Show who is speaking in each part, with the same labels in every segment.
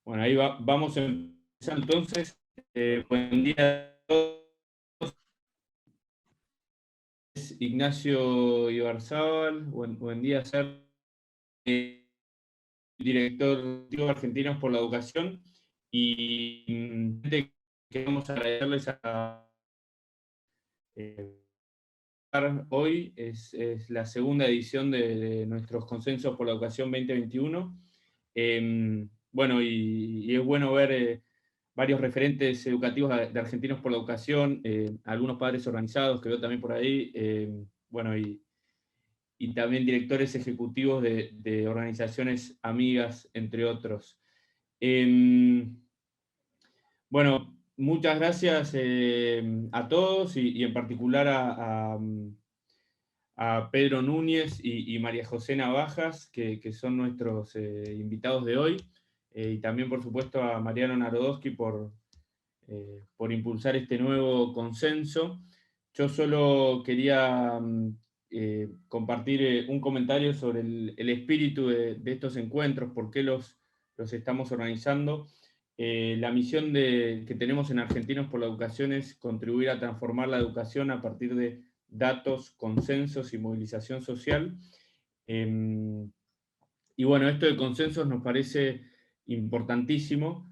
Speaker 1: Bueno, ahí vamos a empezar entonces. Buen día a todos. Ignacio Ibarzábal, buen día, ser director de Argentinos por la Educación. Y queremos agradecerles eh, hoy. Es la segunda edición de nuestros consensos por la educación 2021. Bueno, y es bueno ver varios referentes educativos de Argentinos por la Educación, algunos padres organizados que veo también por ahí, bueno, y también directores ejecutivos de organizaciones amigas, entre otros. Bueno, muchas gracias a todos y en particular a Pedro Núñez y María José Navajas, que son nuestros invitados de hoy, y también, por supuesto, a Mariano Narodowski por impulsar este nuevo consenso. Yo solo quería compartir un comentario sobre el espíritu de estos encuentros, por qué los estamos organizando. La misión que tenemos en Argentinos por la Educación es contribuir a transformar la educación a partir de datos, consensos y movilización social. Y bueno, esto de consensos nos parece importantísimo,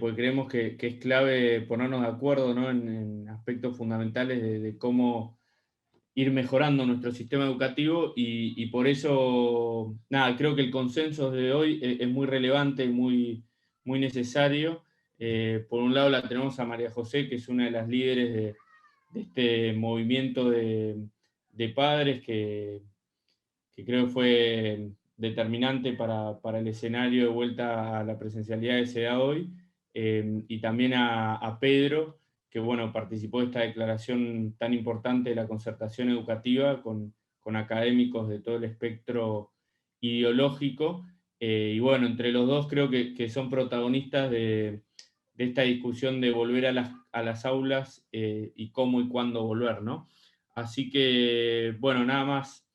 Speaker 1: porque creemos que es clave ponernos de acuerdo, ¿no?, en aspectos fundamentales de cómo ir mejorando nuestro sistema educativo, y por eso, nada, creo que el consenso de hoy es muy relevante y muy necesario. Por un lado la tenemos a María José, que es una de las líderes de este movimiento de padres que creo que fue determinante para el escenario de vuelta a la presencialidad que se da hoy, y también a Pedro, que bueno, participó de esta declaración tan importante de la concertación educativa con académicos de todo el espectro ideológico, y bueno, entre los dos creo que son protagonistas de esta discusión de volver a las aulas, y cómo y cuándo volver, ¿no? Así que, bueno, nada más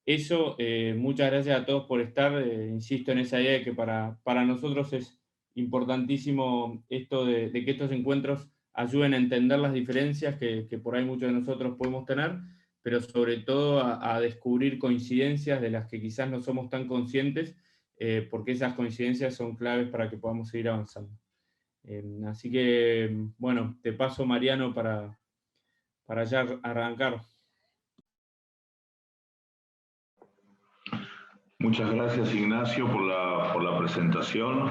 Speaker 1: eso. Muchas gracias a todos por estar. Insisto en esa idea de que para nosotros es importantísimo esto de que estos encuentros ayuden a entender las diferencias que por ahí muchos de nosotros podemos tener, pero sobre todo a descubrir coincidencias de las que quizás no somos tan conscientes, porque esas coincidencias son claves para que podamos seguir avanzando. Así que, bueno, te paso, Mariano, para ya arrancar.
Speaker 2: Muchas gracias, Ignacio, por la presentación.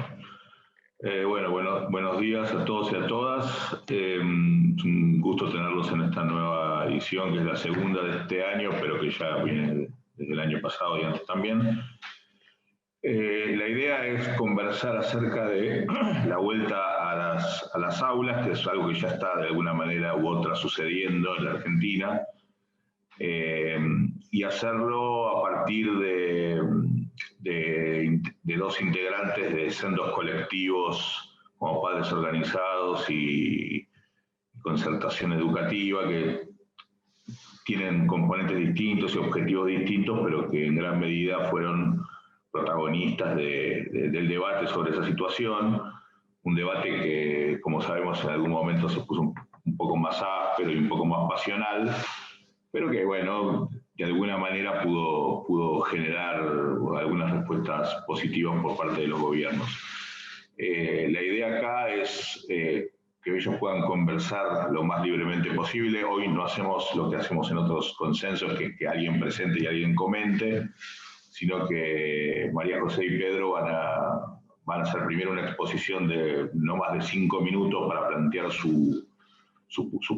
Speaker 2: Buenos días a todos y a todas. Es un gusto tenerlos en esta nueva edición, que es la segunda de este año, pero que ya viene desde el año pasado y antes también. La idea es conversar acerca de la vuelta a las aulas, que es algo que ya está de alguna manera u otra sucediendo en la Argentina, y hacerlo a partir de dos integrantes de sendos colectivos como padres organizados y concertación educativa, que tienen componentes distintos y objetivos distintos, pero que en gran medida fueron protagonistas del debate sobre esa situación. Un debate que, como sabemos, en algún momento se puso un poco más áspero y un poco más pasional, pero que, bueno, de alguna manera pudo generar algunas respuestas positivas por parte de los gobiernos. La idea acá es que ellos puedan conversar lo más libremente posible. Hoy no hacemos lo que hacemos en otros consensos, que alguien presente y alguien comente, sino que María José y Pedro van a hacer primero una exposición de no más de 5 minutos para plantear sus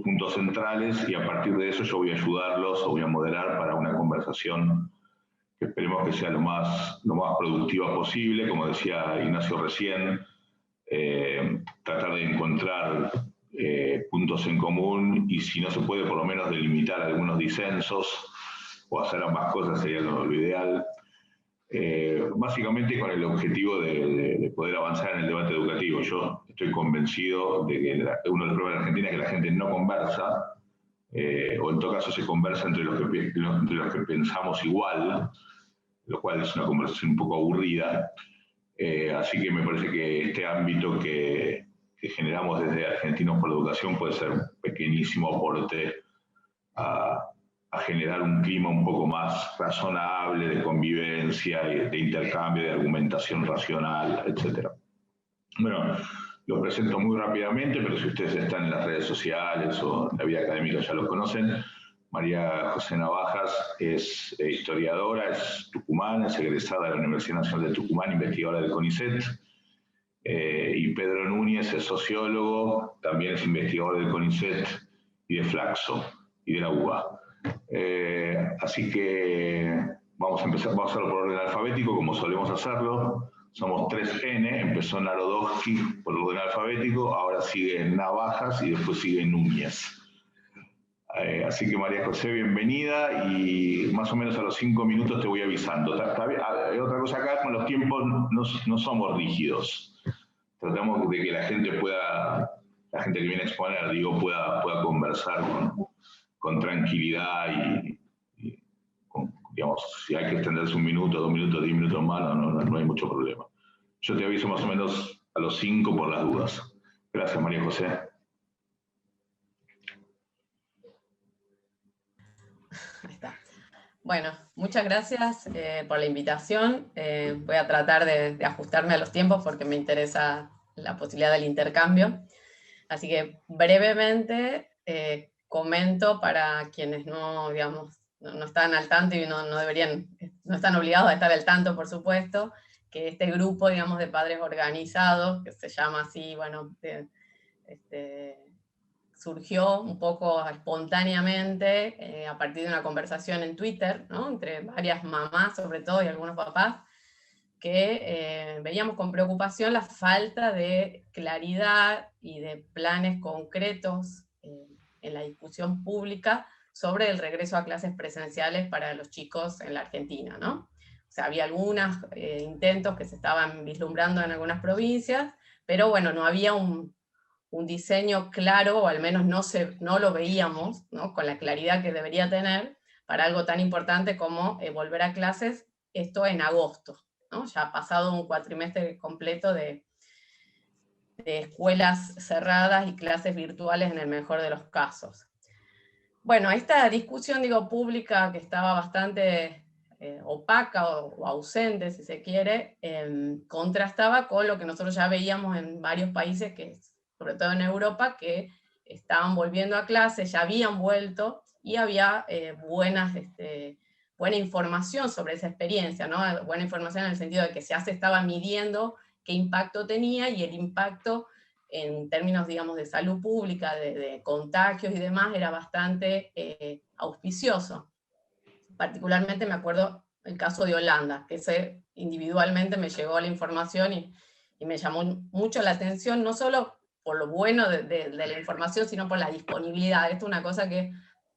Speaker 2: puntos centrales, y a partir de eso yo voy a ayudarlos o voy a moderar para una conversación que esperemos que sea lo más productiva posible. Como decía Ignacio recién, tratar de encontrar puntos en común, y si no se puede, por lo menos delimitar algunos disensos o hacer ambas cosas sería lo ideal. Básicamente con el objetivo de poder avanzar en el debate educativo. Yo estoy convencido de que uno de los problemas de Argentina es que la gente no conversa, o en todo caso se conversa entre los que pensamos igual, lo cual es una conversación un poco aburrida. Así que me parece que este ámbito que generamos desde Argentinos por la Educación puede ser un pequeñísimo aporte a generar un clima un poco más razonable de convivencia, de intercambio, de argumentación racional, etc. Bueno, los presento muy rápidamente, pero si ustedes están en las redes sociales o en la vida académica ya los conocen. María José Navajas es historiadora, es tucumana, es egresada de la Universidad Nacional de Tucumán, investigadora del CONICET. Y Pedro Núñez es sociólogo, también es investigador del CONICET y de Flaxo y de la UBA. Así que vamos a empezar, vamos a hacerlo por orden alfabético, como solemos hacerlo. Somos 3N, empezó Narodowski por orden alfabético, ahora sigue Navajas y después sigue Núñez. Así que María José, bienvenida, y más o menos a los 5 minutos te voy avisando. Hay otra cosa acá, con los tiempos no somos rígidos. Tratamos de que la gente que viene a exponer, digo, pueda conversar con tranquilidad y digamos, si hay que extenderse 1 minuto, 2 minutos, 10 minutos más, no hay mucho problema. Yo te aviso más o menos a los 5 por las dudas. Gracias, María José.
Speaker 3: Ahí está. Bueno, muchas gracias por la invitación. Voy a tratar de ajustarme a los tiempos porque me interesa la posibilidad del intercambio. Así que brevemente comento para quienes no están al tanto y no están obligados a estar al tanto, por supuesto, que este grupo, digamos, de padres organizados, que se llama así, bueno, surgió un poco espontáneamente a partir de una conversación en Twitter, ¿no? Entre varias mamás, sobre todo, y algunos papás, que veíamos con preocupación la falta de claridad y de planes concretos en la discusión pública sobre el regreso a clases presenciales para los chicos en la Argentina, ¿no? O sea, había algunos intentos que se estaban vislumbrando en algunas provincias, pero bueno, no había un diseño claro, o al menos no lo veíamos, ¿no? Con la claridad que debería tener para algo tan importante como volver a clases, esto en agosto, ¿no? Ya ha pasado un cuatrimestre completo de escuelas cerradas y clases virtuales en el mejor de los casos. Bueno, esta discusión, pública que estaba bastante opaca o ausente, si se quiere, contrastaba con lo que nosotros ya veíamos en varios países, sobre todo en Europa, que estaban volviendo a clases, ya habían vuelto, y había buena información sobre esa experiencia, ¿no? Buena información en el sentido de que ya se estaba midiendo qué impacto tenía, y el impacto en términos, digamos, de salud pública, de contagios y demás, era bastante auspicioso. Particularmente me acuerdo el caso de Holanda, que individualmente me llegó la información y me llamó mucho la atención, no solo por lo bueno de la información, sino por la disponibilidad. Esto es una cosa que,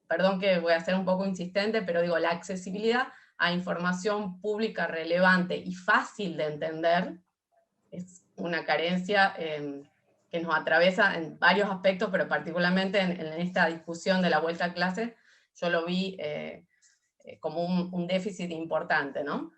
Speaker 3: perdón que voy a ser un poco insistente, pero digo, la accesibilidad a información pública relevante y fácil de entender es una carencia que nos atraviesa en varios aspectos, pero particularmente en esta discusión de la vuelta a clase, yo lo vi como un déficit importante, ¿no?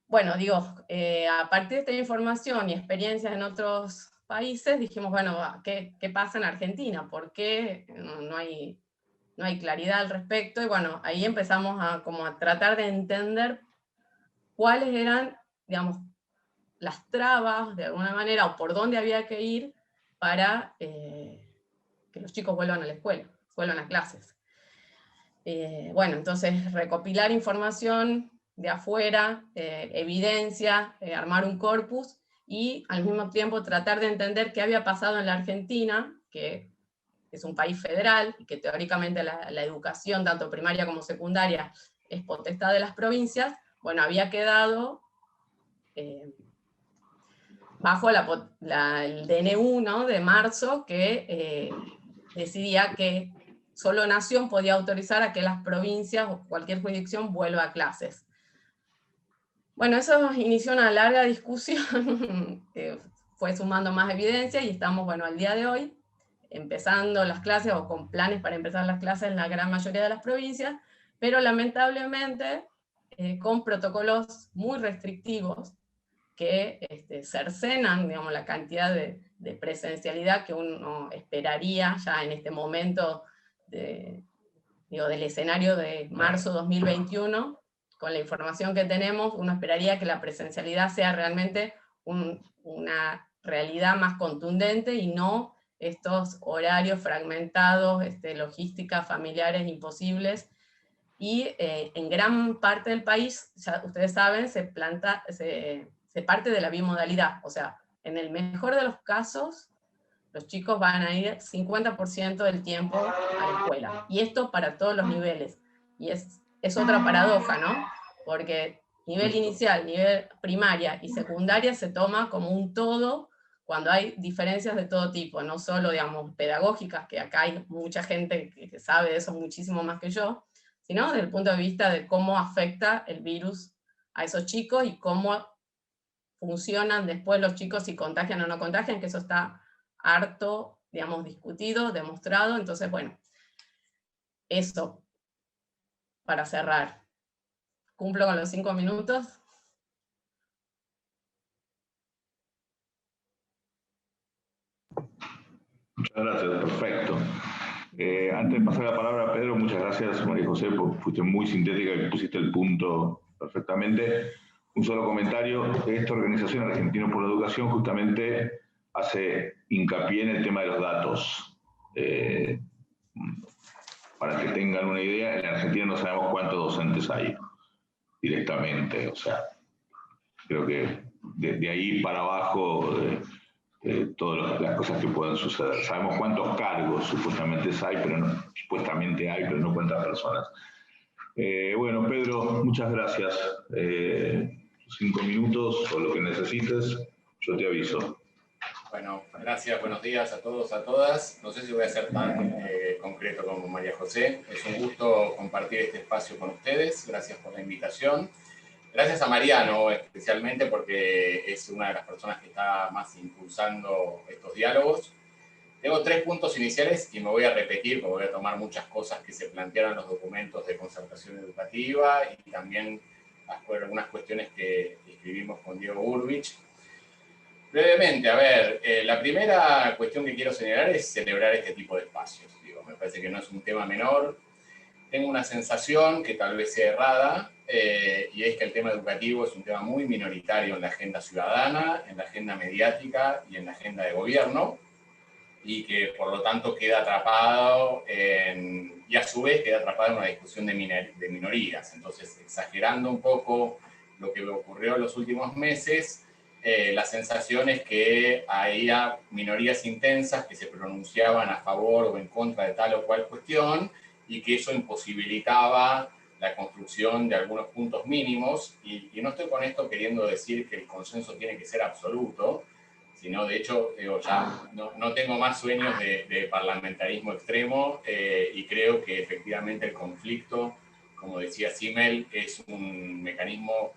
Speaker 3: Bueno, a partir de esta información y experiencias en otros países, dijimos, bueno, ¿qué pasa en Argentina? ¿Por qué no hay claridad al respecto? Y bueno, ahí empezamos a tratar de entender cuáles eran, digamos, las trabas, de alguna manera, o por dónde había que ir para que los chicos vuelvan a la escuela, vuelvan a clases. Bueno, entonces recopilar información de afuera, evidencia, armar un corpus, y al mismo tiempo tratar de entender qué había pasado en la Argentina, que es un país federal, y que teóricamente la educación, tanto primaria como secundaria, es potestad de las provincias. Bueno, había quedado bajo el DNU, ¿no? De marzo, que decidía que solo Nación podía autorizar a que las provincias o cualquier jurisdicción vuelva a clases. Bueno, eso inició una larga discusión, fue sumando más evidencia, y estamos, bueno, al día de hoy, empezando las clases, o con planes para empezar las clases en la gran mayoría de las provincias, pero lamentablemente con protocolos muy restrictivos, que cercenan, digamos, la cantidad de presencialidad que uno esperaría ya en este momento del escenario de marzo 2021. Con la información que tenemos, uno esperaría que la presencialidad sea realmente una realidad más contundente y no estos horarios fragmentados, logísticas familiares imposibles. Y en gran parte del país, ya ustedes saben, se parte de la bimodalidad. O sea, en el mejor de los casos, los chicos van a ir 50% del tiempo a la escuela. Y esto para todos los niveles. Y es otra paradoja, ¿no? Porque nivel inicial, nivel primaria y secundaria se toma como un todo cuando hay diferencias de todo tipo, no solo, digamos, pedagógicas, que acá hay mucha gente que sabe de eso muchísimo más que yo, sino desde el punto de vista de cómo afecta el virus a esos chicos y cómo funcionan después los chicos, si contagian o no contagian, que eso está harto, digamos, discutido, demostrado. Entonces, bueno, eso para cerrar. ¿Cumplo con los 5 minutos?
Speaker 2: Muchas gracias, perfecto. Antes de pasar la palabra a Pedro, muchas gracias, María José, porque fuiste muy sintética y pusiste el punto perfectamente. Un solo comentario: esta organización Argentinos por la Educación justamente hace hincapié en el tema de los datos. Para que tengan una idea, en Argentina no sabemos cuántos docentes hay directamente, o sea, creo que de ahí para abajo todas las cosas que puedan suceder. Sabemos cuántos cargos supuestamente hay, pero no cuántas personas. Bueno, Pedro, muchas gracias. 5 minutos o lo que necesites, yo te aviso.
Speaker 4: Bueno, gracias, buenos días a todos, a todas. No sé si voy a ser tan concreto como María José. Es un gusto compartir este espacio con ustedes. Gracias por la invitación. Gracias a Mariano especialmente porque es una de las personas que está más impulsando estos diálogos. Tengo 3 puntos iniciales y me voy a repetir porque voy a tomar muchas cosas que se plantearon en los documentos de concertación educativa y también algunas cuestiones que escribimos con Diego Urbich. Brevemente, a ver, la primera cuestión que quiero señalar es celebrar este tipo de espacios. Me parece que no es un tema menor. Tengo una sensación que tal vez sea errada, y es que el tema educativo es un tema muy minoritario en la agenda ciudadana, en la agenda mediática y en la agenda de gobierno, y que por lo tanto queda atrapado y a su vez queda atrapado en una discusión de minorías. Entonces, exagerando un poco lo que ocurrió en los últimos meses, la sensación es que había minorías intensas que se pronunciaban a favor o en contra de tal o cual cuestión y que eso imposibilitaba la construcción de algunos puntos mínimos. Y no estoy con esto queriendo decir que el consenso tiene que ser absoluto, sino de hecho ya no tengo más sueños de parlamentarismo extremo y creo que efectivamente el conflicto, como decía Simmel, es un mecanismo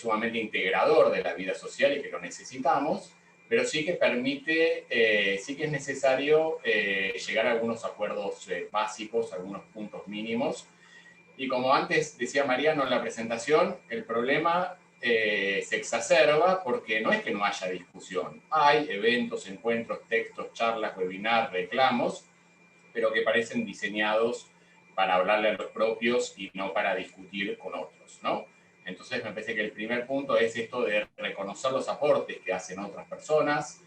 Speaker 4: sumamente integrador de la vida social y que lo necesitamos, pero sí que permite, sí que es necesario llegar a algunos acuerdos básicos, algunos puntos mínimos. Y como antes decía Mariano en la presentación, el problema se exacerba porque no es que no haya discusión. Hay eventos, encuentros, textos, charlas, webinars, reclamos, pero que parecen diseñados para hablarle a los propios y no para discutir con otros, ¿no? Entonces me parece que el primer punto es esto de reconocer los aportes que hacen otras personas,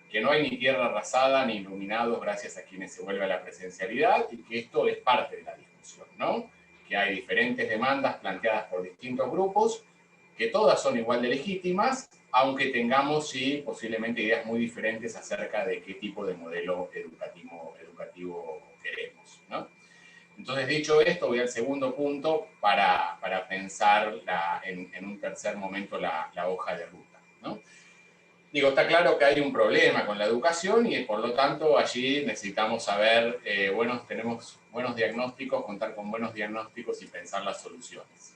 Speaker 4: que no hay ni tierra arrasada ni iluminados gracias a quienes se vuelve a la presencialidad y que esto es parte de la discusión, ¿no? Que hay diferentes demandas planteadas por distintos grupos, que todas son igual de legítimas, aunque tengamos, sí, posiblemente ideas muy diferentes acerca de qué tipo de modelo educativo queremos, ¿no? Entonces, dicho esto, voy al segundo punto para pensar en un tercer momento la hoja de ruta, ¿no? Digo, está claro que hay un problema con la educación y por lo tanto allí necesitamos saber, tenemos buenos diagnósticos, contar con buenos diagnósticos y pensar las soluciones.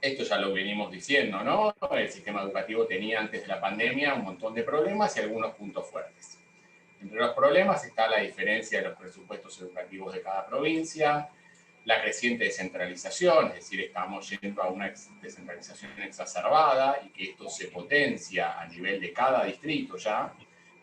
Speaker 4: Esto ya lo venimos diciendo, ¿no? El sistema educativo tenía antes de la pandemia un montón de problemas y algunos puntos fuertes. Entre los problemas está la diferencia de los presupuestos educativos de cada provincia, la creciente descentralización, es decir, estamos yendo a una descentralización exacerbada y que esto se potencia a nivel de cada distrito ya,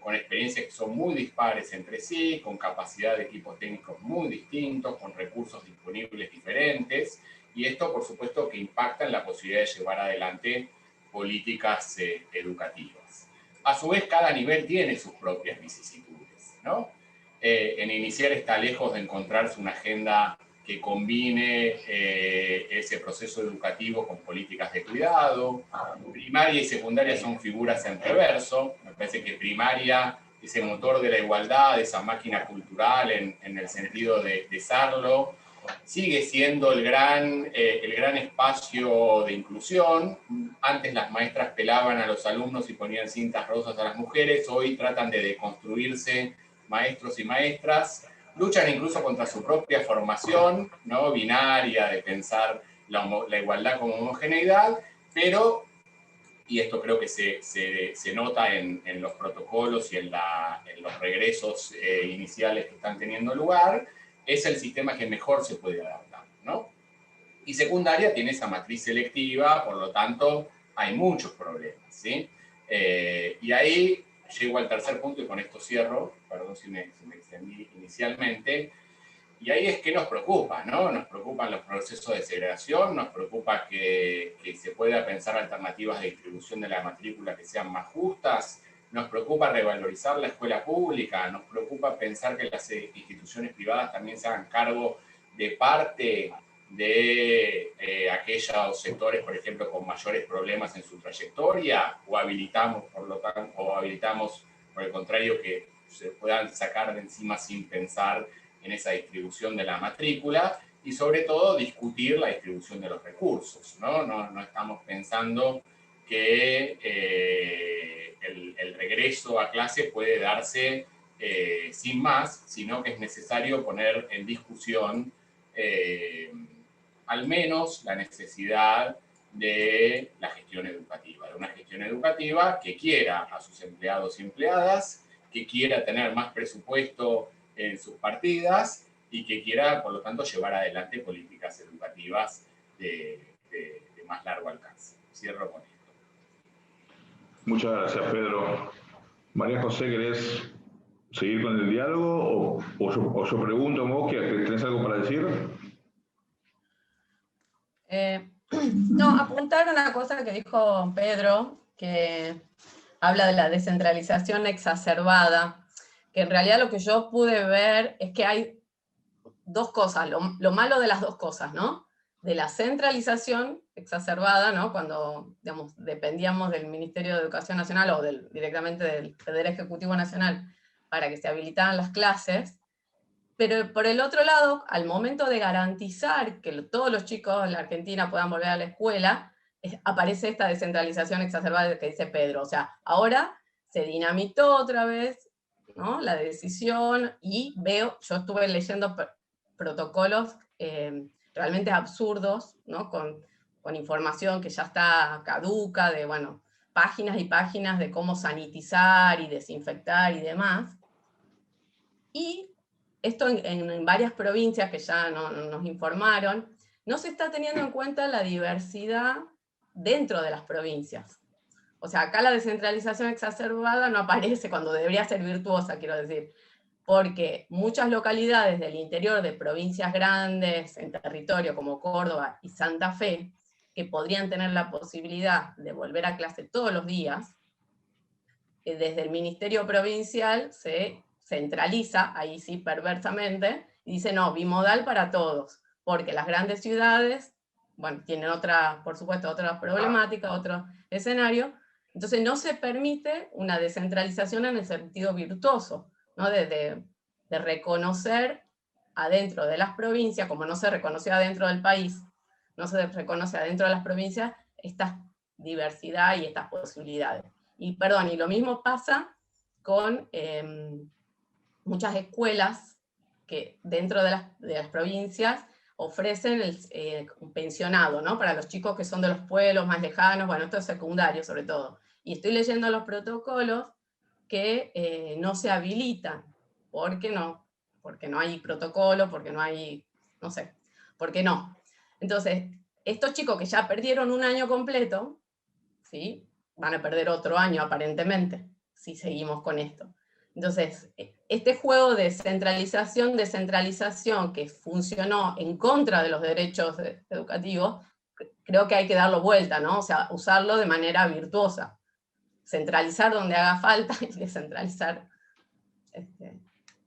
Speaker 4: con experiencias que son muy dispares entre sí, con capacidad de equipos técnicos muy distintos, con recursos disponibles diferentes, y esto, por supuesto, que impacta en la posibilidad de llevar adelante políticas educativas. A su vez, cada nivel tiene sus propias vicisitudes, ¿no? En inicial está lejos de encontrarse una agenda que combine ese proceso educativo con políticas de cuidado. Primaria y secundaria son figuras en reverso. Me parece que primaria, ese motor de la igualdad, esa máquina cultural en el sentido de Sarlo, sigue siendo el gran espacio de inclusión. Antes las maestras pelaban a los alumnos y ponían cintas rosas a las mujeres, hoy tratan de deconstruirse maestros y maestras, luchan incluso contra su propia formación, ¿no? Binaria, de pensar la igualdad como homogeneidad, pero, y esto creo que se nota en los protocolos y en los regresos iniciales que están teniendo lugar, es el sistema que mejor se puede adaptar, ¿no? Y secundaria tiene esa matriz selectiva, por lo tanto, hay muchos problemas, ¿sí? Y ahí llego al tercer punto, y con esto cierro, perdón si me extendí inicialmente, y ahí es que nos preocupa, ¿no? Nos preocupan los procesos de segregación, nos preocupa que se pueda pensar alternativas de distribución de la matrícula que sean más justas, nos preocupa revalorizar la escuela pública, nos preocupa pensar que las instituciones privadas también se hagan cargo de parte de aquellos sectores, por ejemplo, con mayores problemas en su trayectoria, o habilitamos, por el contrario, que se puedan sacar de encima sin pensar en esa distribución de la matrícula, y sobre todo discutir la distribución de los recursos, ¿no? No estamos pensando que el regreso a clase puede darse sin más, sino que es necesario poner en discusión al menos la necesidad de la gestión educativa, de una gestión educativa que quiera a sus empleados y empleadas, que quiera tener más presupuesto en sus partidas y que quiera, por lo tanto, llevar adelante políticas educativas de más largo alcance. Cierro con esto.
Speaker 2: Muchas gracias, Pedro. María José, ¿querés seguir con el diálogo o yo pregunto, vos, ¿tenés algo para decir?
Speaker 3: No, apuntar una cosa que dijo Pedro, que habla de la descentralización exacerbada, que en realidad lo que yo pude ver es que hay dos cosas, lo malo de las dos cosas, ¿no? De la centralización exacerbada, ¿no? Cuando, digamos, dependíamos del Ministerio de Educación Nacional o directamente del Poder Ejecutivo Nacional para que se habilitaran las clases. Pero por el otro lado, al momento de garantizar que todos los chicos de la Argentina puedan volver a la escuela, aparece esta descentralización exacerbada que dice Pedro. O sea, ahora se dinamitó otra vez, ¿no?, la decisión, y yo estuve leyendo protocolos realmente absurdos, ¿no?, con información que ya está caduca, de, bueno, páginas y páginas de cómo sanitizar y desinfectar y demás. Y esto en varias provincias que ya nos informaron, no se está teniendo en cuenta la diversidad dentro de las provincias. O sea, acá la descentralización exacerbada no aparece cuando debería ser virtuosa, quiero decir, porque muchas localidades del interior de provincias grandes en territorio como Córdoba y Santa Fe, que podrían tener la posibilidad de volver a clase todos los días, desde el Ministerio Provincial se centraliza, ahí sí perversamente, y dice no, bimodal para todos, porque las grandes ciudades, bueno, tienen por supuesto, otra problemática, otro escenario, entonces no se permite una descentralización en el sentido virtuoso, ¿no? De reconocer adentro de las provincias, como no se reconoció adentro del país, no se reconoce adentro de las provincias esta diversidad y estas posibilidades. Y lo mismo pasa con muchas escuelas que dentro de las provincias ofrecen un pensionado, ¿no?, para los chicos que son de los pueblos más lejanos, bueno, esto es secundario sobre todo. Y estoy leyendo los protocolos que no se habilitan, porque no hay protocolo, porque no hay, no sé, ¿por qué no? Entonces, estos chicos que ya perdieron un año completo, ¿sí? Van a perder otro año aparentemente, si seguimos con esto. Entonces, este juego de centralización, descentralización que funcionó en contra de los derechos educativos, creo que hay que darlo vuelta, ¿no? O sea, usarlo de manera virtuosa. Centralizar donde haga falta y descentralizar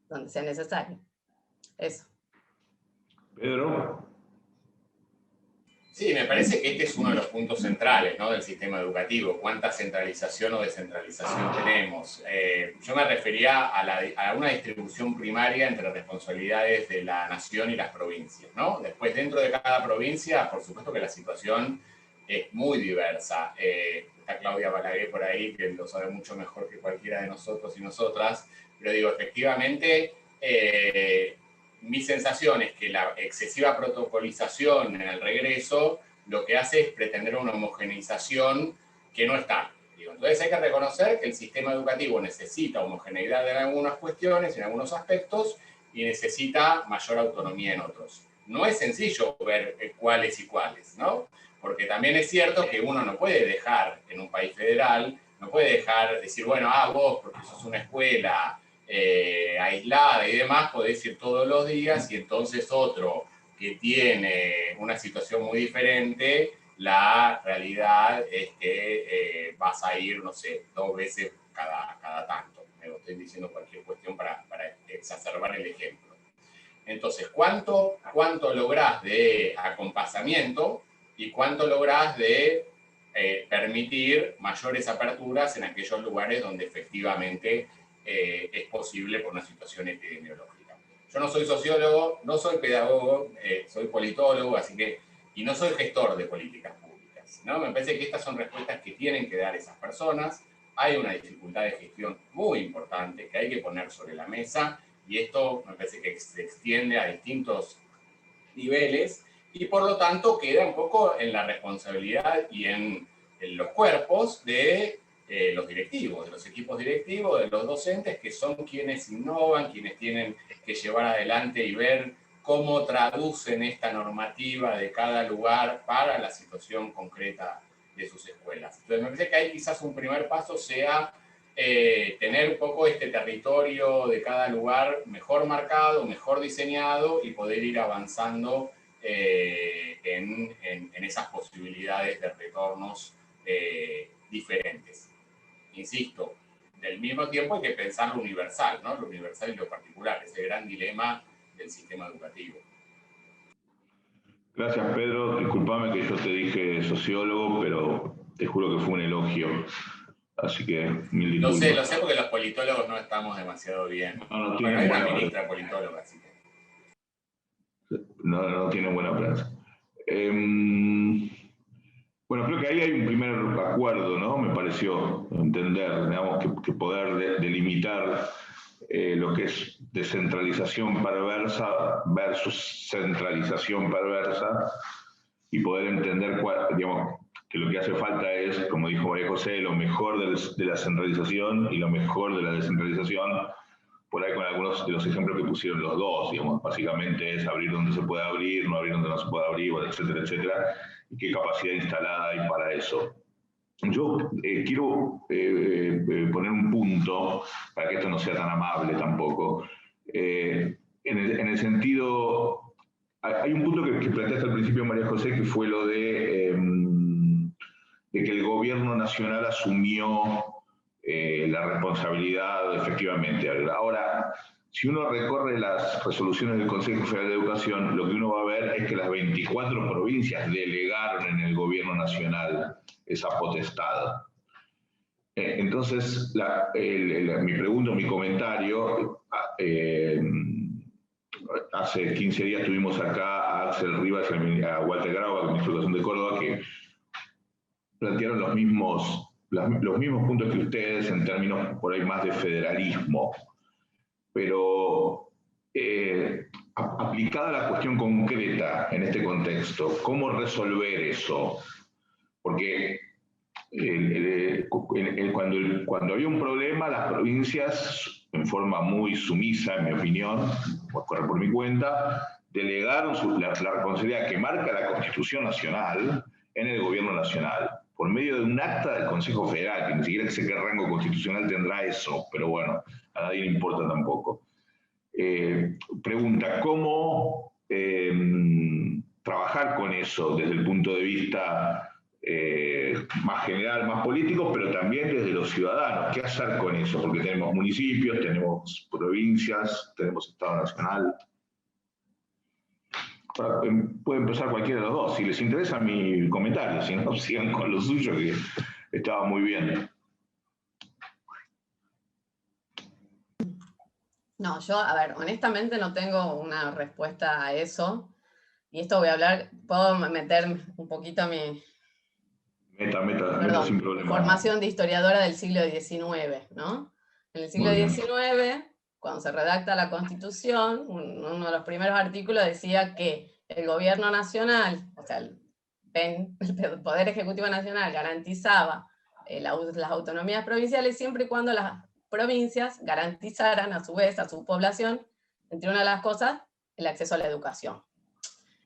Speaker 3: donde sea necesario. Eso.
Speaker 2: Pedro.
Speaker 4: Sí, me parece que este es uno de los puntos centrales, ¿no?, del sistema educativo. ¿Cuánta centralización o descentralización tenemos? Yo me refería a una distribución primaria entre responsabilidades de la nación y las provincias, ¿no? Después, dentro de cada provincia, por supuesto que la situación es muy diversa. Está Claudia Balaguer por ahí, que lo sabe mucho mejor que cualquiera de nosotros y nosotras, pero digo, efectivamente, mi sensación es que la excesiva protocolización en el regreso lo que hace es pretender una homogeneización que no está. Entonces hay que reconocer que el sistema educativo necesita homogeneidad en algunas cuestiones, en algunos aspectos, y necesita mayor autonomía en otros. No es sencillo ver cuáles y cuáles, ¿no? Porque también es cierto que uno no puede dejar en un país federal, no puede dejar decir, bueno, vos, porque sos una escuela aislada y demás, podés ir todos los días, y entonces otro que tiene una situación muy diferente, la realidad es que vas a ir, no sé, 2 veces cada tanto. Me estoy diciendo cualquier cuestión para exacerbar el ejemplo. Entonces, ¿cuánto lográs de acompasamiento y cuánto lográs de permitir mayores aperturas en aquellos lugares donde efectivamente es posible por una situación epidemiológica? Yo no soy sociólogo, no soy pedagogo, soy politólogo, así que, y no soy gestor de políticas públicas, ¿no? Me parece que estas son respuestas que tienen que dar esas personas. Hay una dificultad de gestión muy importante que hay que poner sobre la mesa, y esto me parece que se extiende a distintos niveles, y por lo tanto queda un poco en la responsabilidad y en los cuerpos de los directivos, de los equipos directivos, de los docentes, que son quienes innovan, quienes tienen que llevar adelante y ver cómo traducen esta normativa de cada lugar para la situación concreta de sus escuelas. Entonces me parece que ahí quizás un primer paso sea tener un poco este territorio de cada lugar mejor marcado, mejor diseñado, y poder ir avanzando en esas posibilidades de retornos diferentes. Insisto, del mismo tiempo hay que pensar lo universal, ¿no? Lo universal y lo particular, ese gran dilema del sistema educativo.
Speaker 2: Gracias, Pedro. Disculpame que yo te dije sociólogo, pero te juro que fue un elogio. Así que mil disculpas.
Speaker 4: Lo sé porque los politólogos no estamos demasiado bien.
Speaker 2: No
Speaker 4: Bueno, hay una ministra politóloga, así que...
Speaker 2: No tiene buena prensa. Bueno, creo que ahí hay un primer acuerdo, ¿no? Me pareció entender, digamos, que poder delimitar lo que es descentralización perversa versus centralización perversa, y poder entender, digamos, que lo que hace falta es, como dijo María José, lo mejor de la centralización y lo mejor de la descentralización, por ahí con algunos de los ejemplos que pusieron los dos, digamos, básicamente es abrir donde se puede abrir, no abrir donde no se puede abrir, etcétera, etcétera, y qué capacidad instalada hay para eso. Yo quiero poner un punto, para que esto no sea tan amable tampoco, en el sentido, hay un punto que planteaste al principio, María José, que fue lo de que el gobierno nacional asumió la responsabilidad efectivamente. Ahora, si uno recorre las resoluciones del Consejo Federal de Educación, lo que uno va a ver es que las 24 provincias delegaron en el gobierno nacional esa potestad. Entonces, mi pregunta, mi comentario, hace 15 días tuvimos acá a Axel Rivas y a Walter Grau, ministro de Educación de Córdoba, que plantearon los mismos puntos que ustedes en términos por ahí más de federalismo, pero aplicada a la cuestión concreta en este contexto, ¿cómo resolver eso? Porque cuando había un problema, las provincias, en forma muy sumisa, en mi opinión, por correr por mi cuenta, delegaron la responsabilidad que marca la Constitución Nacional en el Gobierno Nacional, por medio de un acta del Consejo Federal, que ni siquiera sé qué rango constitucional tendrá eso, pero bueno, a nadie le importa tampoco. Pregunta, ¿cómo trabajar con eso desde el punto de vista más general, más político, pero también desde los ciudadanos? ¿Qué hacer con eso? Porque tenemos municipios, tenemos provincias, tenemos Estado Nacional. Puede empezar cualquiera de los dos. Si les interesa mi comentario, si no, sigan con lo suyo, que estaba muy bien.
Speaker 3: No, yo, a ver, honestamente no tengo una respuesta a eso. Y esto voy a hablar, puedo meter un poquito mi
Speaker 2: Meta sin problema.
Speaker 3: formación de historiadora del siglo XIX, ¿no? En el siglo XIX, cuando se redacta la Constitución, uno de los primeros artículos decía que el gobierno nacional, o sea, el Poder Ejecutivo Nacional garantizaba las autonomías provinciales siempre y cuando las provincias garantizaran a su vez a su población, entre una de las cosas, el acceso a la educación.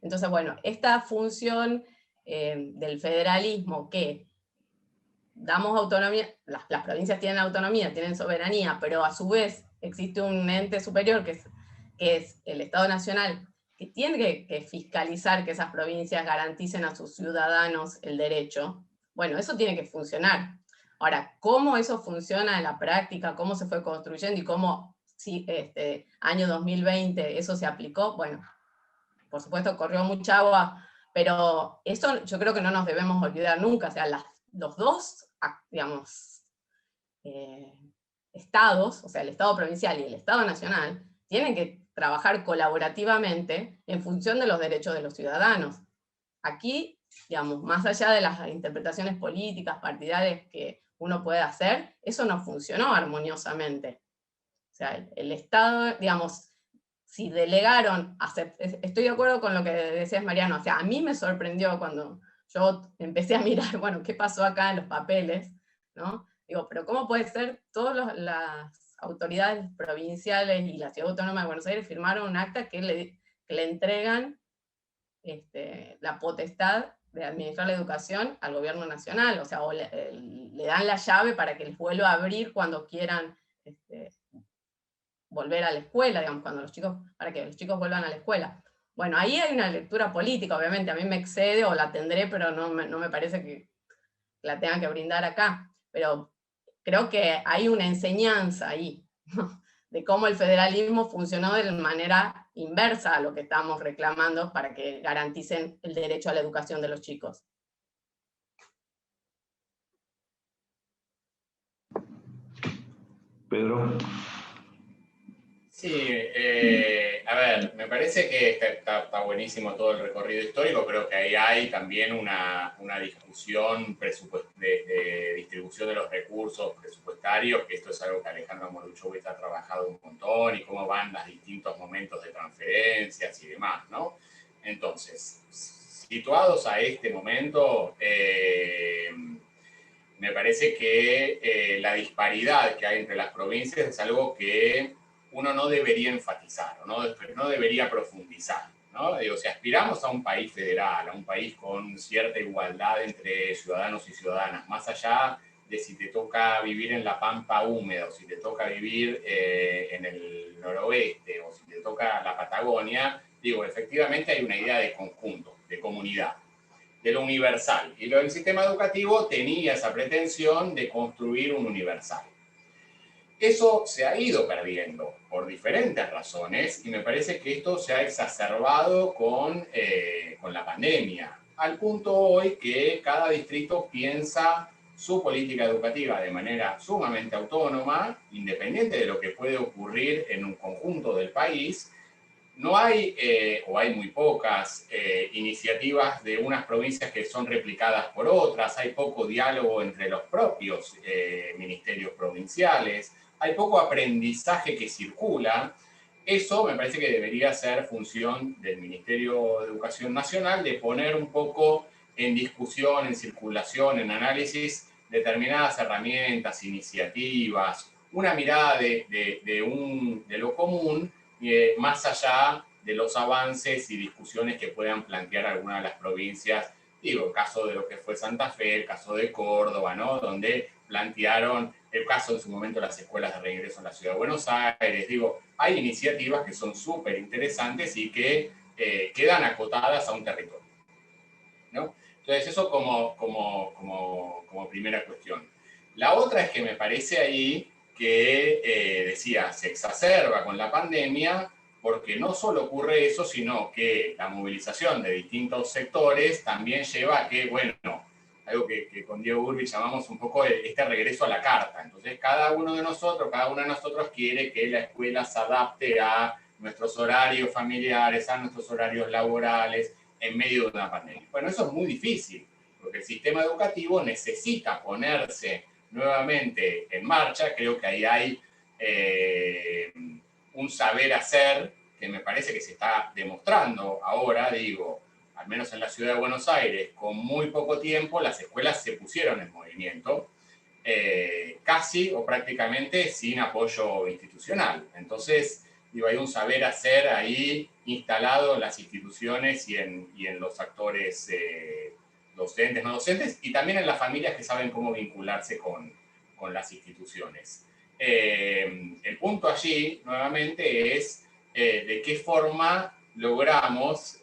Speaker 3: Entonces, bueno, esta función del federalismo que damos autonomía, las provincias tienen autonomía, tienen soberanía, pero a su vez existe un ente superior que es el Estado Nacional, que tiene que fiscalizar que esas provincias garanticen a sus ciudadanos el derecho. Bueno, eso tiene que funcionar. Ahora, ¿cómo eso funciona en la práctica? ¿Cómo se fue construyendo y cómo, si, año 2020, eso se aplicó? Bueno, por supuesto corrió mucha agua, pero eso yo creo que no nos debemos olvidar nunca. O sea, los dos, digamos, estados, o sea, el Estado provincial y el Estado nacional, tienen que trabajar colaborativamente en función de los derechos de los ciudadanos. Aquí, digamos, más allá de las interpretaciones políticas, partidarias que uno puede hacer, eso no funcionó armoniosamente. O sea, el Estado, digamos, si delegaron, estoy de acuerdo con lo que decías, Mariano, o sea, a mí me sorprendió cuando yo empecé a mirar, bueno, qué pasó acá en los papeles, ¿no? Digo, pero ¿cómo puede ser todas las autoridades provinciales y la Ciudad Autónoma de Buenos Aires firmaron un acta que le entregan la potestad de administrar la educación al gobierno nacional, o sea, o le dan la llave para que les vuelva a abrir cuando quieran volver a la escuela, digamos, para que los chicos vuelvan a la escuela. Bueno, ahí hay una lectura política, obviamente, a mí me excede o la tendré, pero no me parece que la tengan que brindar acá. Pero creo que hay una enseñanza ahí, ¿no? De cómo el federalismo funcionó de manera inversa a lo que estamos reclamando para que garanticen el derecho a la educación de los chicos.
Speaker 2: Pedro.
Speaker 4: Sí, a ver, me parece que está buenísimo todo el recorrido histórico. Creo que ahí hay también una discusión de distribución de los recursos presupuestarios, que esto es algo que Alejandro Moruchowicz ha trabajado un montón, y cómo van los distintos momentos de transferencias y demás, ¿no? Entonces, situados a este momento, me parece que la disparidad que hay entre las provincias es algo que uno no debería enfatizar, no debería profundizar, ¿no? Digo, si aspiramos a un país federal, a un país con cierta igualdad entre ciudadanos y ciudadanas, más allá de si te toca vivir en la pampa húmeda, o si te toca vivir en el noroeste, o si te toca la Patagonia, digo, efectivamente hay una idea de conjunto, de comunidad, de lo universal. Y el sistema educativo tenía esa pretensión de construir un universal. Eso se ha ido perdiendo por diferentes razones, y me parece que esto se ha exacerbado con la pandemia, al punto hoy que cada distrito piensa su política educativa de manera sumamente autónoma, independiente de lo que puede ocurrir en un conjunto del país. No hay, o hay muy pocas, iniciativas de unas provincias que son replicadas por otras, hay poco diálogo entre los propios ministerios provinciales, hay poco aprendizaje que circula. Eso me parece que debería ser función del Ministerio de Educación Nacional, de poner un poco en discusión, en circulación, en análisis, determinadas herramientas, iniciativas, una mirada de lo común, más allá de los avances y discusiones que puedan plantear algunas de las provincias. Digo, el caso de lo que fue Santa Fe, el caso de Córdoba, ¿no? Donde plantearon el caso en su momento de las escuelas de reingreso en la Ciudad de Buenos Aires. Digo, hay iniciativas que son súper interesantes y que quedan acotadas a un territorio, ¿no? Entonces, eso como primera cuestión. La otra es que me parece ahí que, decía, se exacerba con la pandemia, porque no solo ocurre eso, sino que la movilización de distintos sectores también lleva a que, bueno, algo que con Diego Burbi llamamos un poco este regreso a la carta. Entonces, cada uno de nosotros quiere que la escuela se adapte a nuestros horarios familiares, a nuestros horarios laborales, en medio de una pandemia. Bueno, eso es muy difícil, porque el sistema educativo necesita ponerse nuevamente en marcha. Creo que ahí hay un saber hacer que me parece que se está demostrando ahora, digo, al menos en la Ciudad de Buenos Aires, con muy poco tiempo las escuelas se pusieron en movimiento, casi o prácticamente sin apoyo institucional. Entonces, digo, hay un saber hacer ahí instalado en las instituciones y en los actores docentes, no docentes, y también en las familias que saben cómo vincularse con las instituciones. El punto allí, nuevamente, es de qué forma logramos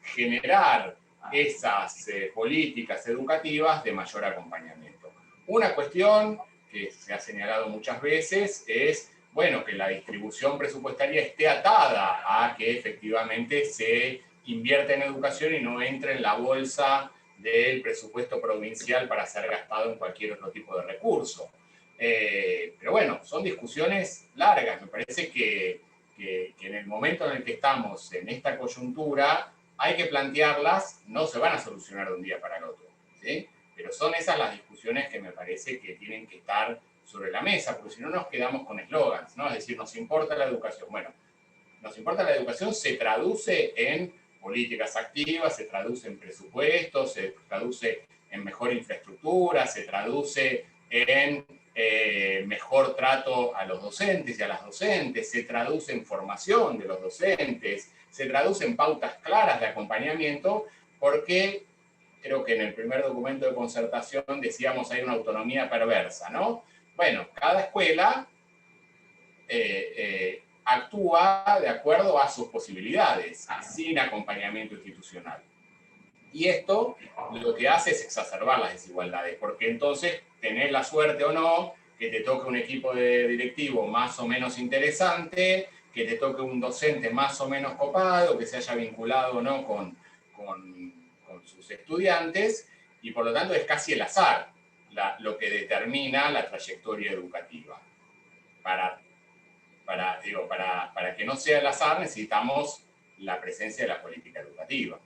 Speaker 4: generar esas políticas educativas de mayor acompañamiento. Una cuestión que se ha señalado muchas veces es, bueno, que la distribución presupuestaria esté atada a que efectivamente se invierte en educación y no entre en la bolsa del presupuesto provincial para ser gastado en cualquier otro tipo de recurso. Pero bueno, son discusiones largas. Me parece que en el momento en el que estamos en esta coyuntura hay que plantearlas, no se van a solucionar de un día para el otro, ¿sí? Pero son esas las discusiones que me parece que tienen que estar sobre la mesa, porque si no nos quedamos con eslogans, ¿no? Es decir, nos importa la educación. Bueno, nos importa la educación se traduce en políticas activas, se traduce en presupuestos, se traduce en mejor infraestructura, se traduce en mejor trato a los docentes y a las docentes, se traduce en formación de los docentes, se traduce en pautas claras de acompañamiento, porque creo que en el primer documento de concertación decíamos hay una autonomía perversa, ¿no? Bueno, cada escuela actúa de acuerdo a sus posibilidades, sin acompañamiento institucional. Y esto lo que hace es exacerbar las desigualdades, porque entonces tenés la suerte o no que te toque un equipo de directivo más o menos interesante, que te toque un docente más o menos copado, que se haya vinculado o no con sus estudiantes, y por lo tanto es casi el azar lo que determina la trayectoria educativa. Para que no sea el azar necesitamos la presencia de la política educativa.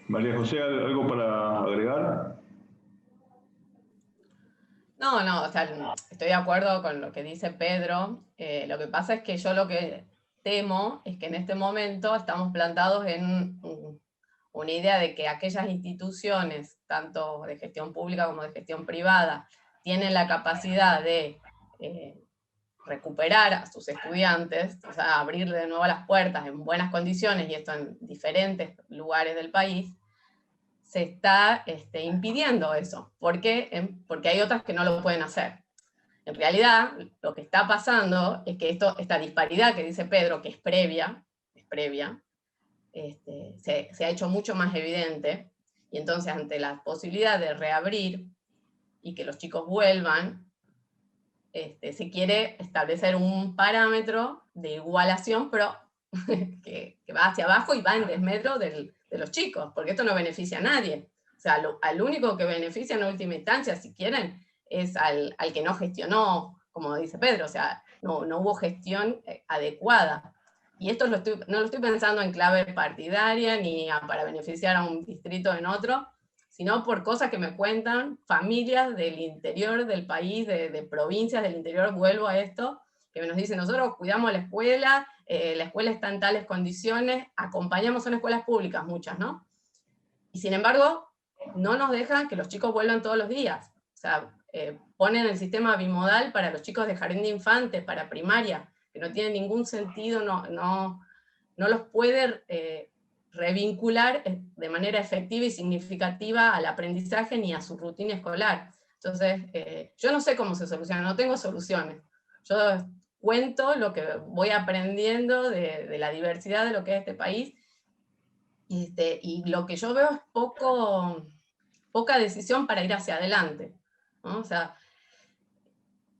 Speaker 2: María José, ¿algo para agregar?
Speaker 3: No, o sea, estoy de acuerdo con lo que dice Pedro. Lo que pasa es que yo lo que temo es que en este momento estamos plantados en una idea de que aquellas instituciones, tanto de gestión pública como de gestión privada, tienen la capacidad de recuperar a sus estudiantes, o sea, abrirle de nuevo las puertas en buenas condiciones, y esto en diferentes lugares del país, se está impidiendo eso, porque hay otras que no lo pueden hacer. En realidad, lo que está pasando es que esta disparidad que dice Pedro, que es previa, se ha hecho mucho más evidente, y entonces ante la posibilidad de reabrir y que los chicos vuelvan, se quiere establecer un parámetro de igualación, pero que va hacia abajo y va en desmedro de los chicos, porque esto no beneficia a nadie. O sea, al único que beneficia en última instancia, si quieren, es al que no gestionó, como dice Pedro, o sea, no hubo gestión adecuada. Y esto no lo estoy pensando en clave partidaria, ni para beneficiar a un distrito en otro, sino por cosas que me cuentan familias del interior del país, de provincias del interior, vuelvo a esto, que nos dicen, nosotros cuidamos la escuela está en tales condiciones, acompañamos, son escuelas públicas muchas, ¿no? Y sin embargo, no nos dejan que los chicos vuelvan todos los días. O sea, ponen el sistema bimodal para los chicos de jardín de infantes, para primaria, que no tienen ningún sentido, no los puede revincular de manera efectiva y significativa al aprendizaje ni a su rutina escolar. Entonces, yo no sé cómo se soluciona, no tengo soluciones. Yo cuento lo que voy aprendiendo de la diversidad de lo que es este país, y lo que yo veo es poca decisión para ir hacia adelante, ¿no? O sea,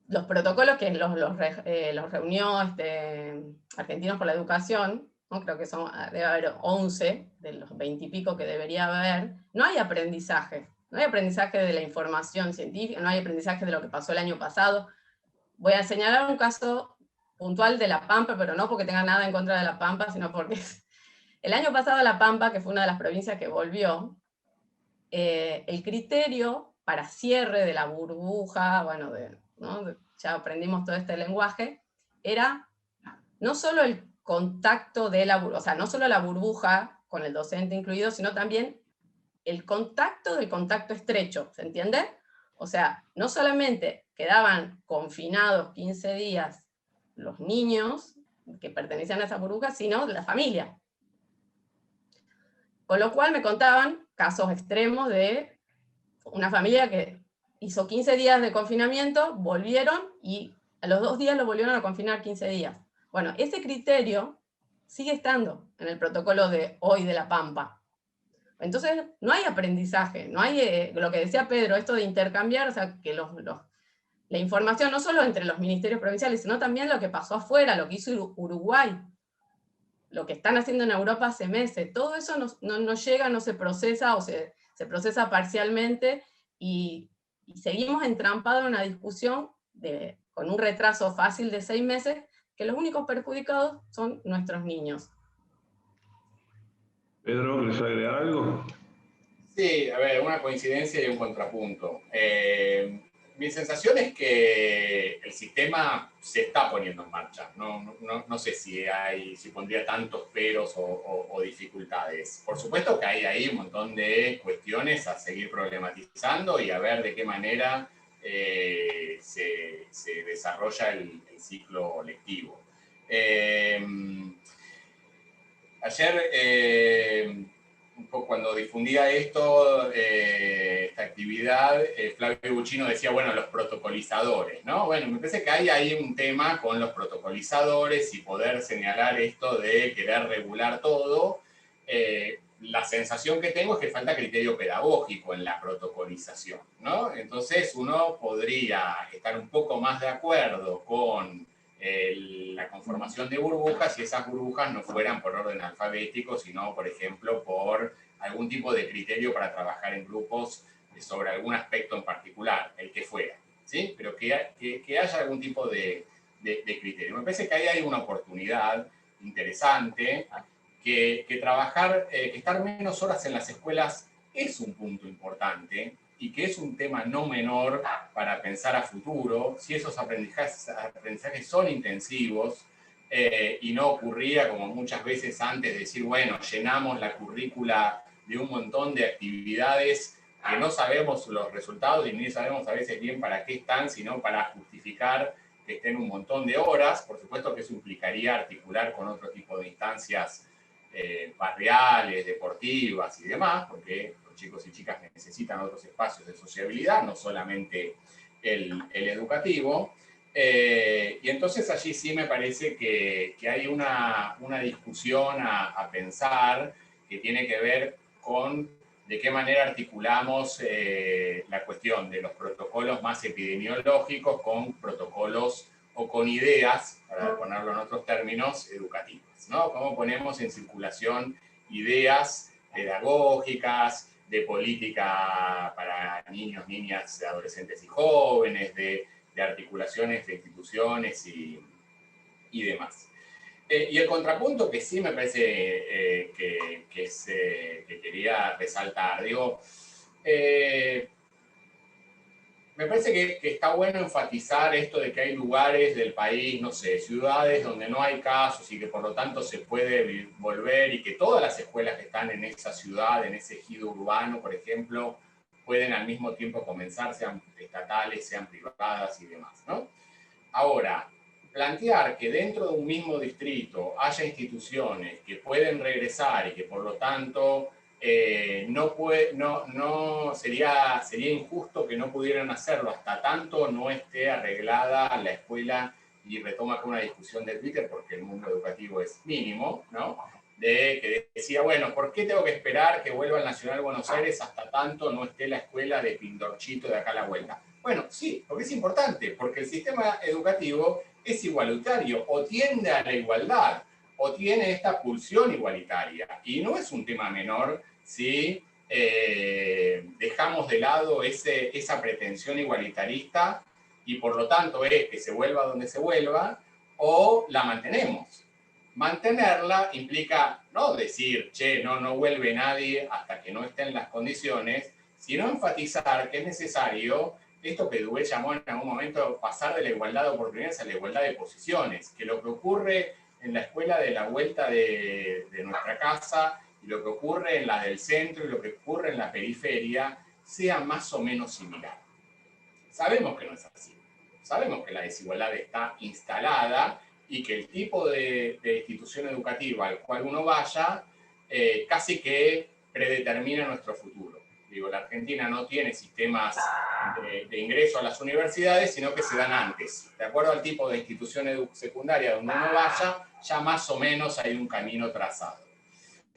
Speaker 3: los protocolos que los reunió Argentinos por la Educación, ¿no? Creo que debe haber 11 de los 20 y pico que debería haber, no hay aprendizaje. No hay aprendizaje de la información científica, no hay aprendizaje de lo que pasó el año pasado. Voy a señalar un caso puntual de La Pampa, pero no porque tenga nada en contra de La Pampa, sino porque el año pasado La Pampa, que fue una de las provincias que volvió, el criterio para cierre de la burbuja, bueno, ¿no? Ya aprendimos todo este lenguaje, era no solo el contacto de la burbuja, o sea, no solo la burbuja con el docente incluido, sino también el contacto del contacto estrecho, ¿se entiende? O sea, no solamente quedaban confinados 15 días los niños que pertenecían a esa burbuja, sino la familia. Con lo cual me contaban casos extremos de una familia que hizo 15 días de confinamiento, volvieron y a los 2 días lo volvieron a confinar 15 días. Bueno, ese criterio sigue estando en el protocolo de hoy de La Pampa. Entonces, no hay aprendizaje, no hay lo que decía Pedro, esto de intercambiar, o sea, que la información no solo entre los ministerios provinciales, sino también lo que pasó afuera, lo que hizo Uruguay, lo que están haciendo en Europa hace meses, todo eso no llega, no se procesa, o se procesa parcialmente, y seguimos entrampados en una discusión con un retraso fácil de 6 meses, que los únicos perjudicados son nuestros niños.
Speaker 2: Pedro, ¿querés agregar algo?
Speaker 4: Sí, a ver, una coincidencia y un contrapunto. Mi sensación es que el sistema se está poniendo en marcha. No sé si pondría tantos peros o dificultades. Por supuesto que hay ahí un montón de cuestiones a seguir problematizando y a ver de qué manera se desarrolla el ciclo lectivo. Ayer, un poco cuando difundía esta actividad, Flavio Buccino decía, bueno, los protocolizadores, ¿no? Bueno, me parece que hay ahí un tema con los protocolizadores y poder señalar esto de querer regular todo. La sensación que tengo es que falta criterio pedagógico en la protocolización, ¿no? Entonces uno podría estar un poco más de acuerdo con la conformación de burbujas, si esas burbujas no fueran por orden alfabético, sino, por ejemplo, por algún tipo de criterio para trabajar en grupos sobre algún aspecto en particular, el que fuera, ¿sí? Pero que haya algún tipo de criterio. Me parece que ahí hay una oportunidad interesante, que trabajar, que estar menos horas en las escuelas es un punto importante, y que es un tema no menor para pensar a futuro, si esos aprendizajes son intensivos, y no ocurría como muchas veces antes, decir, bueno, llenamos la currícula de un montón de actividades que no sabemos los resultados y ni sabemos a veces bien para qué están, sino para justificar que estén un montón de horas. Por supuesto que eso implicaría articular con otro tipo de instancias barriales, deportivas y demás, porque los chicos y chicas necesitan otros espacios de sociabilidad, no solamente el educativo. Y entonces allí sí me parece que hay una discusión a pensar, que tiene que ver con de qué manera articulamos la cuestión de los protocolos más epidemiológicos con protocolos o con ideas, para ponerlo en otros términos, educativas, ¿no? Cómo ponemos en circulación ideas pedagógicas, de política para niños, niñas, adolescentes y jóvenes, de articulaciones de instituciones y demás. Y el contrapunto que sí me parece que quería resaltar, digo, me parece que está bueno enfatizar esto de que hay lugares del país, no sé, ciudades donde no hay casos y que por lo tanto se puede volver, y que todas las escuelas que están en esa ciudad, en ese ejido urbano, por ejemplo, pueden al mismo tiempo comenzar, sean estatales, sean privadas y demás, ¿no? Ahora, plantear que dentro de un mismo distrito haya instituciones que pueden regresar y que por lo tanto sería injusto que no pudieran hacerlo hasta tanto no esté arreglada la escuela, y retoma con una discusión de Twitter porque el mundo educativo es mínimo, ¿no? Que decía, bueno, ¿por qué tengo que esperar que vuelva al Nacional Buenos Aires hasta tanto no esté la escuela de Pindorchito de acá a la vuelta? Bueno, sí, porque es importante, porque el sistema educativo es igualitario, o tiende a la igualdad, o tiene esta pulsión igualitaria. Y no es un tema menor si dejamos de lado esa pretensión igualitarista y por lo tanto es que se vuelva donde se vuelva, o la mantenemos. Mantenerla implica no decir, che, no vuelve nadie hasta que no estén las condiciones, sino enfatizar que es necesario esto que Dubé llamó en algún momento pasar de la igualdad de oportunidades a la igualdad de posiciones, que lo que ocurre en la escuela de la vuelta de nuestra casa y lo que ocurre en la del centro y lo que ocurre en la periferia sea más o menos similar. Sabemos que no es así. Sabemos que la desigualdad está instalada y que el tipo de institución educativa al cual uno vaya casi que predetermina nuestro futuro. Digo, la Argentina no tiene sistemas de ingreso a las universidades, sino que se dan antes. De acuerdo al tipo de institución secundaria donde uno vaya, ya más o menos hay un camino trazado.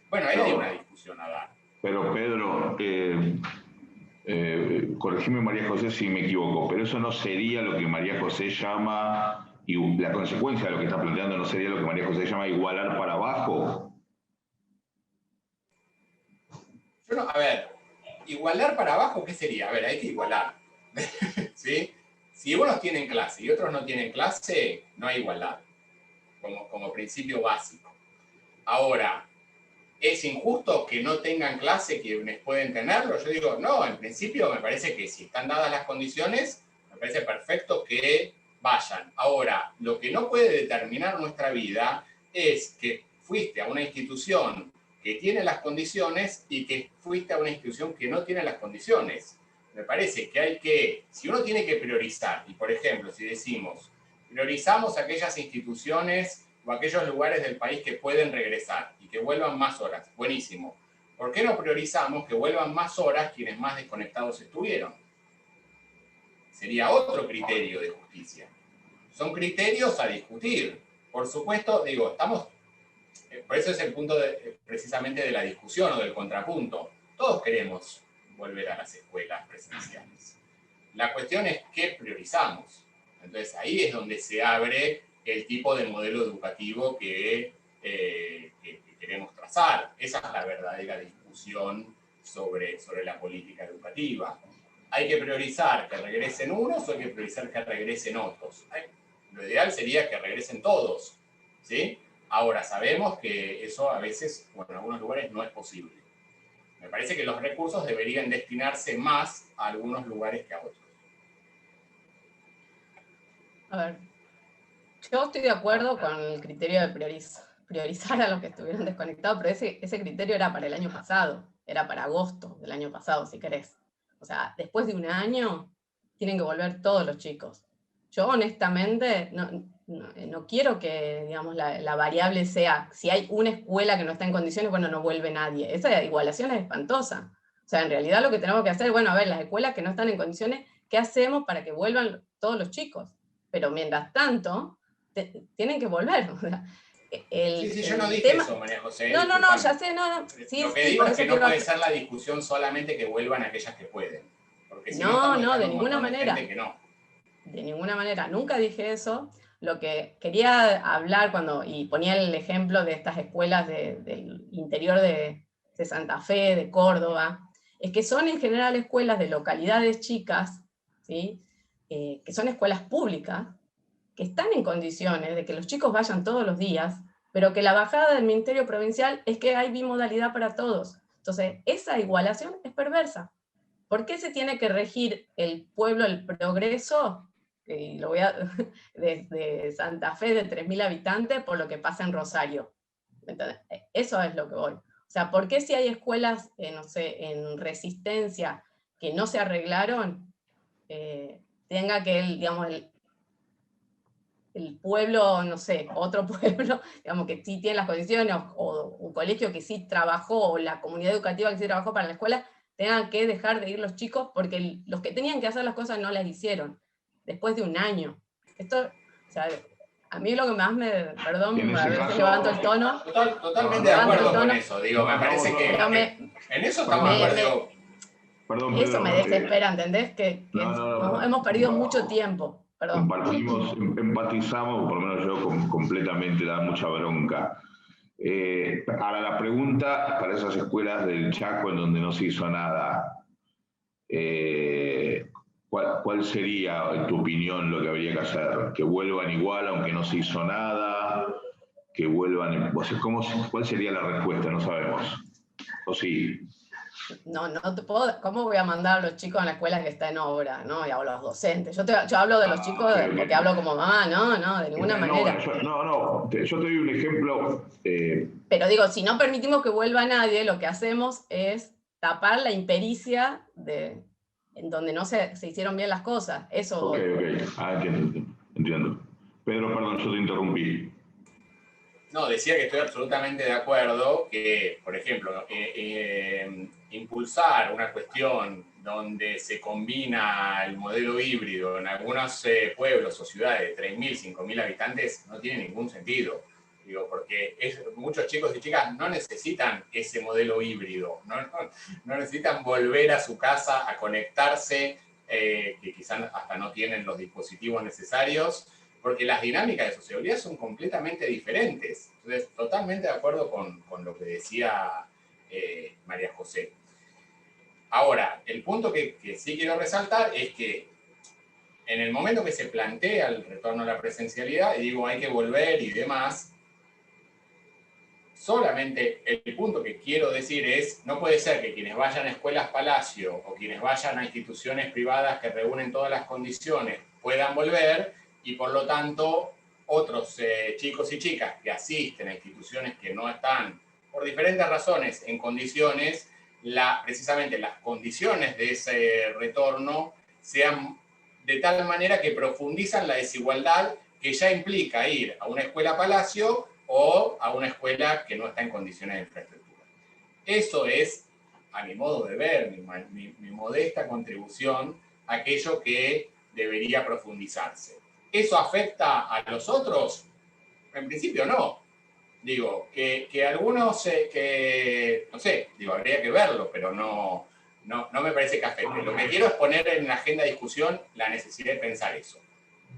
Speaker 4: Bueno, ahí hay una discusión a dar.
Speaker 2: Pero Pedro, corregime María José si me equivoco, pero eso no sería lo que María José llama, y la consecuencia de lo que está planteando no sería lo que María José llama igualar para abajo.
Speaker 4: A ver, igualar para abajo, ¿qué sería? A ver, hay que igualar. ¿Sí? Si unos tienen clase y otros no tienen clase, no hay igualdad, como principio básico. Ahora, ¿es injusto que no tengan clase quienes pueden tenerlo? Yo digo, no, en principio me parece que si están dadas las condiciones, me parece perfecto que vayan. Ahora, lo que no puede determinar nuestra vida es que fuiste a una institución que tiene las condiciones y que fuiste a una institución que no tiene las condiciones. Me parece que hay que, si uno tiene que priorizar, y por ejemplo, si decimos, priorizamos aquellas instituciones o aquellos lugares del país que pueden regresar y que vuelvan más horas, buenísimo. ¿Por qué no priorizamos que vuelvan más horas quienes más desconectados estuvieron? Sería otro criterio de justicia. Son criterios a discutir. Por supuesto, digo, estamos... Por eso es el punto precisamente de la discusión o del contrapunto. Todos queremos volver a las escuelas presenciales. La cuestión es qué priorizamos. Entonces ahí es donde se abre el tipo de modelo educativo que queremos trazar. Esa es la verdadera discusión sobre la política educativa. ¿Hay que priorizar que regresen unos o hay que priorizar que regresen otros? Lo ideal sería que regresen todos, ¿sí? Ahora, sabemos que eso a veces, bueno, en algunos lugares no es posible. Me parece que los recursos deberían destinarse más a algunos lugares que a otros.
Speaker 3: A ver, yo estoy de acuerdo con el criterio de priorizar a los que estuvieron desconectados, pero ese criterio era para el año pasado, era para agosto del año pasado, si querés. O sea, después de un año, tienen que volver todos los chicos. Yo honestamente no quiero que, digamos, la variable sea, si hay una escuela que no está en condiciones, bueno, no vuelve nadie. Esa igualación es espantosa. O sea, en realidad lo que tenemos que hacer, bueno, a ver, las escuelas que no están en condiciones, ¿qué hacemos para que vuelvan todos los chicos? Pero mientras tanto, tienen que volver. O sea,
Speaker 4: sí, yo no dije eso, María José.
Speaker 3: No, ya sé, no. Sí,
Speaker 4: lo que digo es que no puede ser la discusión solamente que vuelvan aquellas que pueden. Porque si no,
Speaker 3: de ninguna manera. De ninguna manera, nunca dije eso. Lo que quería hablar y ponía el ejemplo de estas escuelas del interior de Santa Fe, de Córdoba, es que son en general escuelas de localidades chicas, ¿sí? Que son escuelas públicas, que están en condiciones de que los chicos vayan todos los días, pero que la bajada del Ministerio Provincial es que hay bimodalidad para todos. Entonces, esa igualación es perversa. ¿Por qué se tiene que regir el pueblo, el progreso, desde Santa Fe de 3.000 habitantes, por lo que pasa en Rosario? ¿Entendés? Eso es lo que voy. O sea, ¿por qué si hay escuelas, no sé, en Resistencia que no se arreglaron, tenga que, digamos, el pueblo, no sé, otro pueblo, digamos, que sí tiene las condiciones, o un colegio que sí trabajó, o la comunidad educativa que sí trabajó para la escuela, tengan que dejar de ir los chicos porque los que tenían que hacer las cosas no las hicieron, después de un año. Esto, o sea, a mí lo que más me, perdón, a veces levanto el tono.
Speaker 4: Totalmente de acuerdo con eso, digo, me parece que en eso estamos de acuerdo.
Speaker 2: Perdón,
Speaker 3: eso
Speaker 2: Pedro,
Speaker 3: me desespera, ¿entendés? Que hemos perdido mucho tiempo. Perdón.
Speaker 2: Compartimos, empatizamos, por lo menos yo completamente, da mucha bronca. Ahora la pregunta para esas escuelas del Chaco en donde no se hizo nada, ¿cuál sería, en tu opinión, lo que habría que hacer? ¿Que vuelvan igual aunque no se hizo nada? ¿Que vuelvan? O sea, ¿cuál sería la respuesta? No sabemos. ¿O sí?
Speaker 3: No te puedo, ¿cómo voy a mandar a los chicos a la escuela que está en obra, ¿no? Y a los docentes. Yo hablo de los chicos porque hablo como mamá, no, de ninguna manera.
Speaker 2: Yo te doy un ejemplo.
Speaker 3: Pero digo, si no permitimos que vuelva nadie, lo que hacemos es tapar la impericia en donde no se hicieron bien las cosas. Eso
Speaker 2: Ok. Entiendo. Pedro, perdón, yo te interrumpí.
Speaker 4: No, decía que estoy absolutamente de acuerdo que, por ejemplo, impulsar una cuestión donde se combina el modelo híbrido en algunos pueblos o ciudades de 3.000, 5.000 habitantes no tiene ningún sentido. Digo, porque muchos chicos y chicas no necesitan ese modelo híbrido, no necesitan volver a su casa a conectarse, que quizás hasta no tienen los dispositivos necesarios, porque las dinámicas de sociabilidad son completamente diferentes. Entonces, totalmente de acuerdo con lo que decía María José. Ahora, el punto que sí quiero resaltar es que en el momento que se plantea el retorno a la presencialidad, y digo, hay que volver y demás, solamente el punto que quiero decir es, no puede ser que quienes vayan a escuelas Palacio o quienes vayan a instituciones privadas que reúnen todas las condiciones puedan volver, y por lo tanto otros chicos y chicas que asisten a instituciones que no están, por diferentes razones, en condiciones, precisamente las condiciones de ese retorno sean de tal manera que profundizan la desigualdad que ya implica ir a una escuela Palacio o a una escuela que no está en condiciones de infraestructura. Eso es, a mi modo de ver, mi modesta contribución a aquello que debería profundizarse. ¿Eso afecta a los otros? En principio no. Digo, que algunos, no sé, habría que verlo, pero no me parece que afecte. Lo que quiero es poner en la agenda de discusión la necesidad de pensar eso.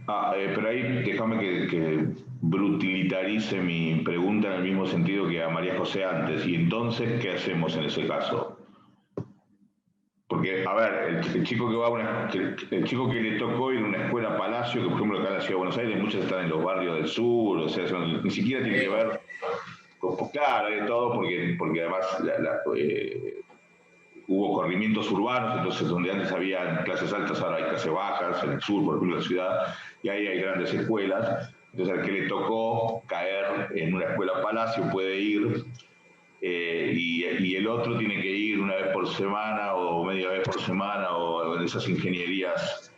Speaker 2: Pero ahí déjame que brutilitarice mi pregunta en el mismo sentido que a María José antes. ¿Y entonces qué hacemos en ese caso? Porque, a ver, el chico que va el chico que le tocó ir a una escuela Palacio, que por ejemplo acá en la Ciudad de Buenos Aires, muchas están en los barrios del sur, o sea, ni siquiera tiene que ver con, claro, de todo, porque además hubo corrimientos urbanos, entonces donde antes había clases altas, ahora hay clases bajas, en el sur, por ejemplo, en la ciudad, y ahí hay grandes escuelas. Entonces al que le tocó caer en una escuela Palacio puede ir, y el otro tiene que ir una vez por semana o media vez por semana, o en esas ingenierías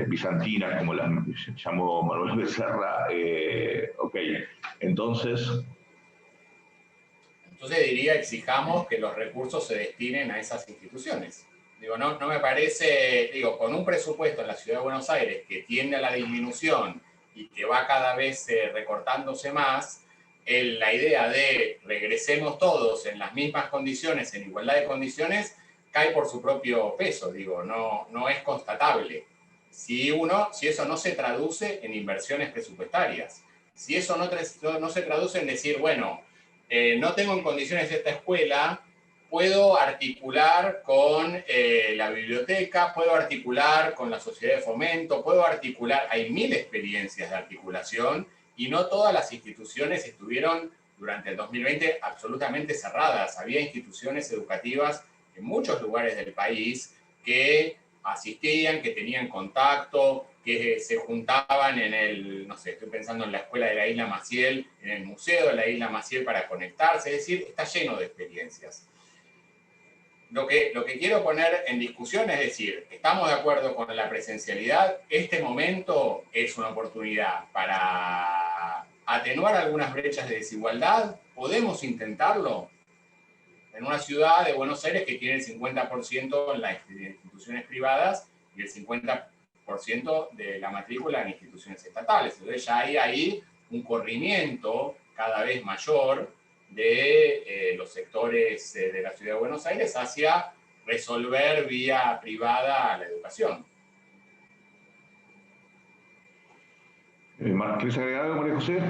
Speaker 2: bizantinas, como las llamó Manuel Becerra. Ok, entonces
Speaker 4: diría, exijamos que los recursos se destinen a esas instituciones. Digo, no me parece, con un presupuesto en la Ciudad de Buenos Aires que tiende a la disminución y que va cada vez recortándose más, la idea de regresemos todos en las mismas condiciones, en igualdad de condiciones, cae por su propio peso, no es constatable. Si eso no se traduce en inversiones presupuestarias, si eso no se traduce en decir, bueno, no tengo en condiciones esta escuela, puedo articular con la biblioteca, puedo articular con la sociedad de fomento, hay 1000 experiencias de articulación y no todas las instituciones estuvieron durante el 2020 absolutamente cerradas. Había instituciones educativas en muchos lugares del país que asistían, que tenían contacto, que se juntaban estoy pensando en la escuela de la Isla Maciel, en el museo de la Isla Maciel para conectarse, es decir, está lleno de experiencias. Lo que quiero poner en discusión es decir, estamos de acuerdo con la presencialidad, este momento es una oportunidad para atenuar algunas brechas de desigualdad, podemos intentarlo en una ciudad de Buenos Aires que tiene el 50% en las instituciones privadas y el 50% de la matrícula en instituciones estatales. Entonces ya hay ahí un corrimiento cada vez mayor de los sectores de la ciudad de Buenos Aires hacia resolver vía privada la educación.
Speaker 2: ¿Quieres agregar algo, María José?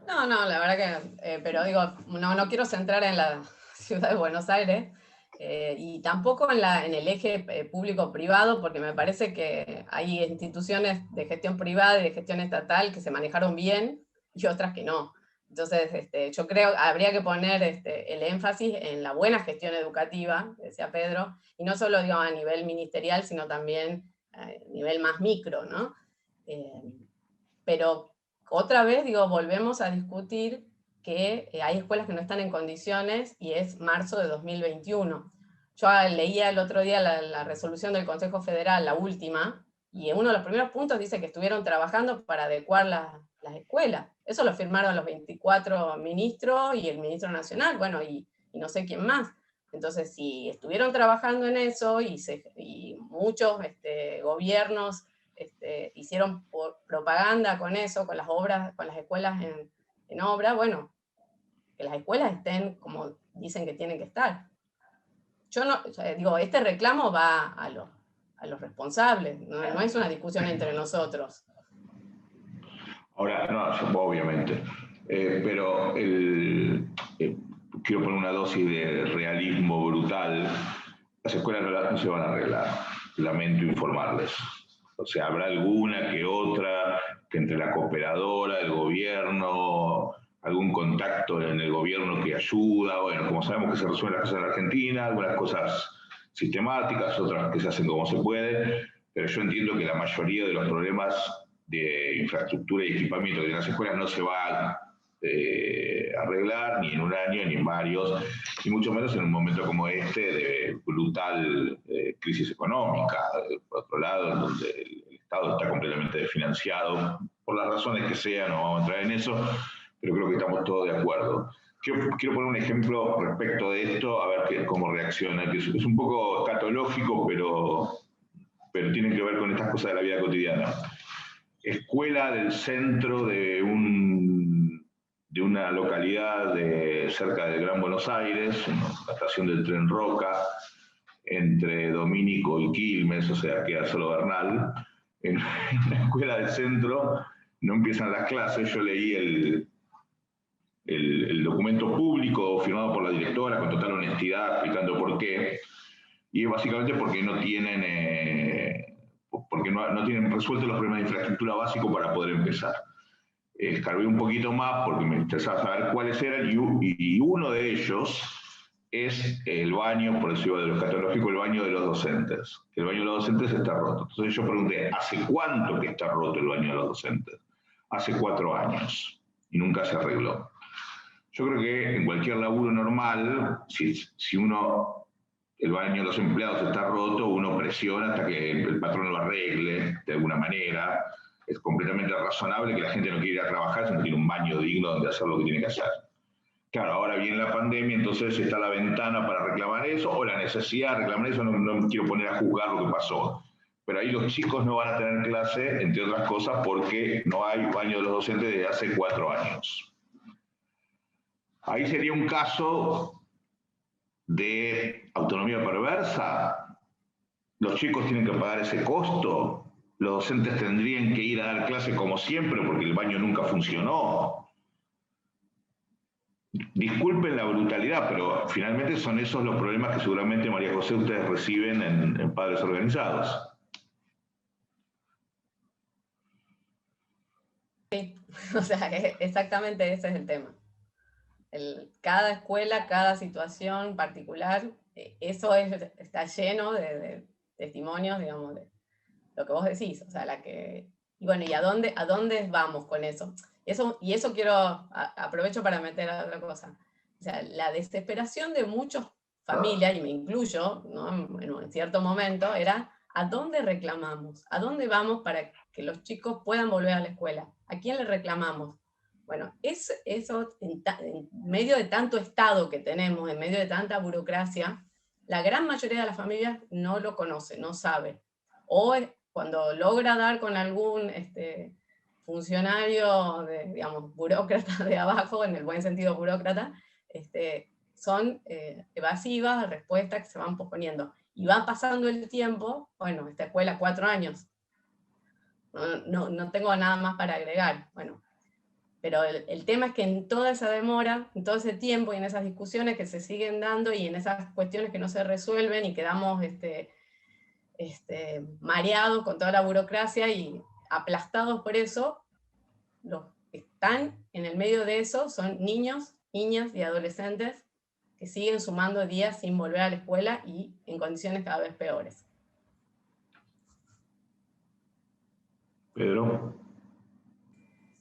Speaker 3: No, la verdad que, pero digo, no quiero centrar en la ciudad de Buenos Aires y tampoco en el eje público-privado, porque me parece que hay instituciones de gestión privada y de gestión estatal que se manejaron bien y otras que no. Entonces, yo creo que habría que poner el énfasis en la buena gestión educativa, decía Pedro, y no solo digo, a nivel ministerial, sino también a nivel más micro, ¿no? Pero otra vez, digo, volvemos a discutir que hay escuelas que no están en condiciones y es marzo de 2021. Yo leía el otro día la resolución del Consejo Federal, la última, y en uno de los primeros puntos dice que estuvieron trabajando para adecuar las escuelas. Eso lo firmaron los 24 ministros y el ministro nacional, bueno, y no sé quién más. Entonces, si estuvieron trabajando en eso y muchos gobiernos hicieron propaganda con eso, con las obras, con las escuelas en obra, bueno, que las escuelas estén como dicen que tienen que estar. Yo no, digo, este reclamo va a los responsables, no es una discusión entre nosotros.
Speaker 2: Ahora, no, obviamente, pero quiero poner una dosis de realismo brutal. Las escuelas no se van a arreglar, lamento informarles. O sea, habrá alguna que otra que entre la cooperadora, el gobierno, algún contacto en el gobierno que ayuda. Bueno, como sabemos que se resuelven las cosas en la Argentina, algunas cosas sistemáticas, otras que se hacen como se puede, pero yo entiendo que la mayoría de los problemas de infraestructura y equipamiento de las escuelas no se va a arreglar ni en un año ni en varios, y mucho menos en un momento como este de brutal crisis económica, por otro lado, en donde el Estado está completamente desfinanciado, por las razones que sean, no vamos a entrar en eso, pero creo que estamos todos de acuerdo. Quiero poner un ejemplo respecto de esto, a ver cómo reacciona, que es un poco escatológico, pero tiene que ver con estas cosas de la vida cotidiana. Escuela del centro de una localidad cerca del Gran Buenos Aires, una estación del tren Roca, entre Domínico y Quilmes, o sea, queda solo Bernal. En la escuela del centro no empiezan las clases. Yo leí el documento público firmado por la directora con total honestidad explicando por qué, y es básicamente porque no tienen resueltos los problemas de infraestructura básico para poder empezar. Escarbé un poquito más porque me interesaba saber cuáles eran, y uno de ellos es el baño, por decirlo de lo escatológico, el baño de los docentes. El baño de los docentes está roto. Entonces yo pregunté, ¿hace cuánto que está roto el baño de los docentes? Hace 4 años, y nunca se arregló. Yo creo que en cualquier laburo normal, si el baño de los empleados está roto, uno presiona hasta que el patrón lo arregle de alguna manera. Es completamente razonable que la gente no quiera ir a trabajar si no tiene un baño digno donde hacer lo que tiene que hacer. Claro, ahora viene la pandemia, entonces está la ventana para reclamar eso, o la necesidad de reclamar eso. No me quiero poner a juzgar lo que pasó, pero ahí los chicos no van a tener clase, entre otras cosas, porque no hay baño de los docentes desde hace 4 años. Ahí sería un caso de autonomía perversa. Los chicos tienen que pagar ese costo. Los docentes tendrían que ir a dar clase como siempre porque el baño nunca funcionó. Disculpen la brutalidad, pero finalmente son esos los problemas que seguramente, María José, ustedes reciben en Padres Organizados.
Speaker 3: Sí, o sea, exactamente ese es el tema. Cada escuela, cada situación particular, eso está lleno de testimonios, digamos, de lo que vos decís, o sea, y bueno, ¿y a dónde vamos con eso? Y eso quiero, aprovecho para meter a otra cosa. sea, la desesperación de muchas familias, y me incluyo, ¿no? Bueno, en cierto momento, era ¿a dónde reclamamos? ¿A dónde vamos para que los chicos puedan volver a la escuela? ¿A quién le reclamamos? Bueno, eso en medio de tanto Estado que tenemos, en medio de tanta burocracia, la gran mayoría de las familias no lo conoce, no sabe. O cuando logra dar con algún funcionario, digamos, burócrata de abajo, en el buen sentido burócrata, son evasivas, respuestas que se van posponiendo. Y va pasando el tiempo, bueno, esta escuela 4 años, no tengo nada más para agregar, bueno, pero el tema es que en toda esa demora, en todo ese tiempo y en esas discusiones que se siguen dando y en esas cuestiones que no se resuelven y quedamos mareados con toda la burocracia y aplastados por eso, los que están en el medio de eso son niños, niñas y adolescentes que siguen sumando días sin volver a la escuela y en condiciones cada vez peores.
Speaker 2: Pedro.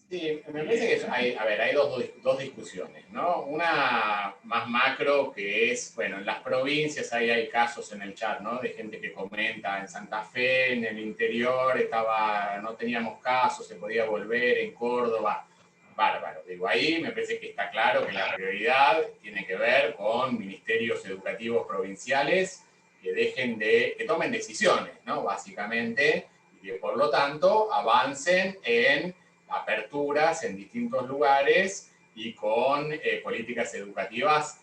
Speaker 4: Sí, me parece que hay dos discusiones, ¿no? Una más macro que es, bueno, en las provincias hay casos en el chat, ¿no? De gente que comenta en Santa Fe, en el interior no teníamos casos, se podía volver, en Córdoba, bárbaro. Digo, ahí me parece que está claro que la prioridad tiene que ver con ministerios educativos provinciales que tomen decisiones, ¿no? Básicamente, y que por lo tanto avancen en aperturas en distintos lugares y con políticas educativas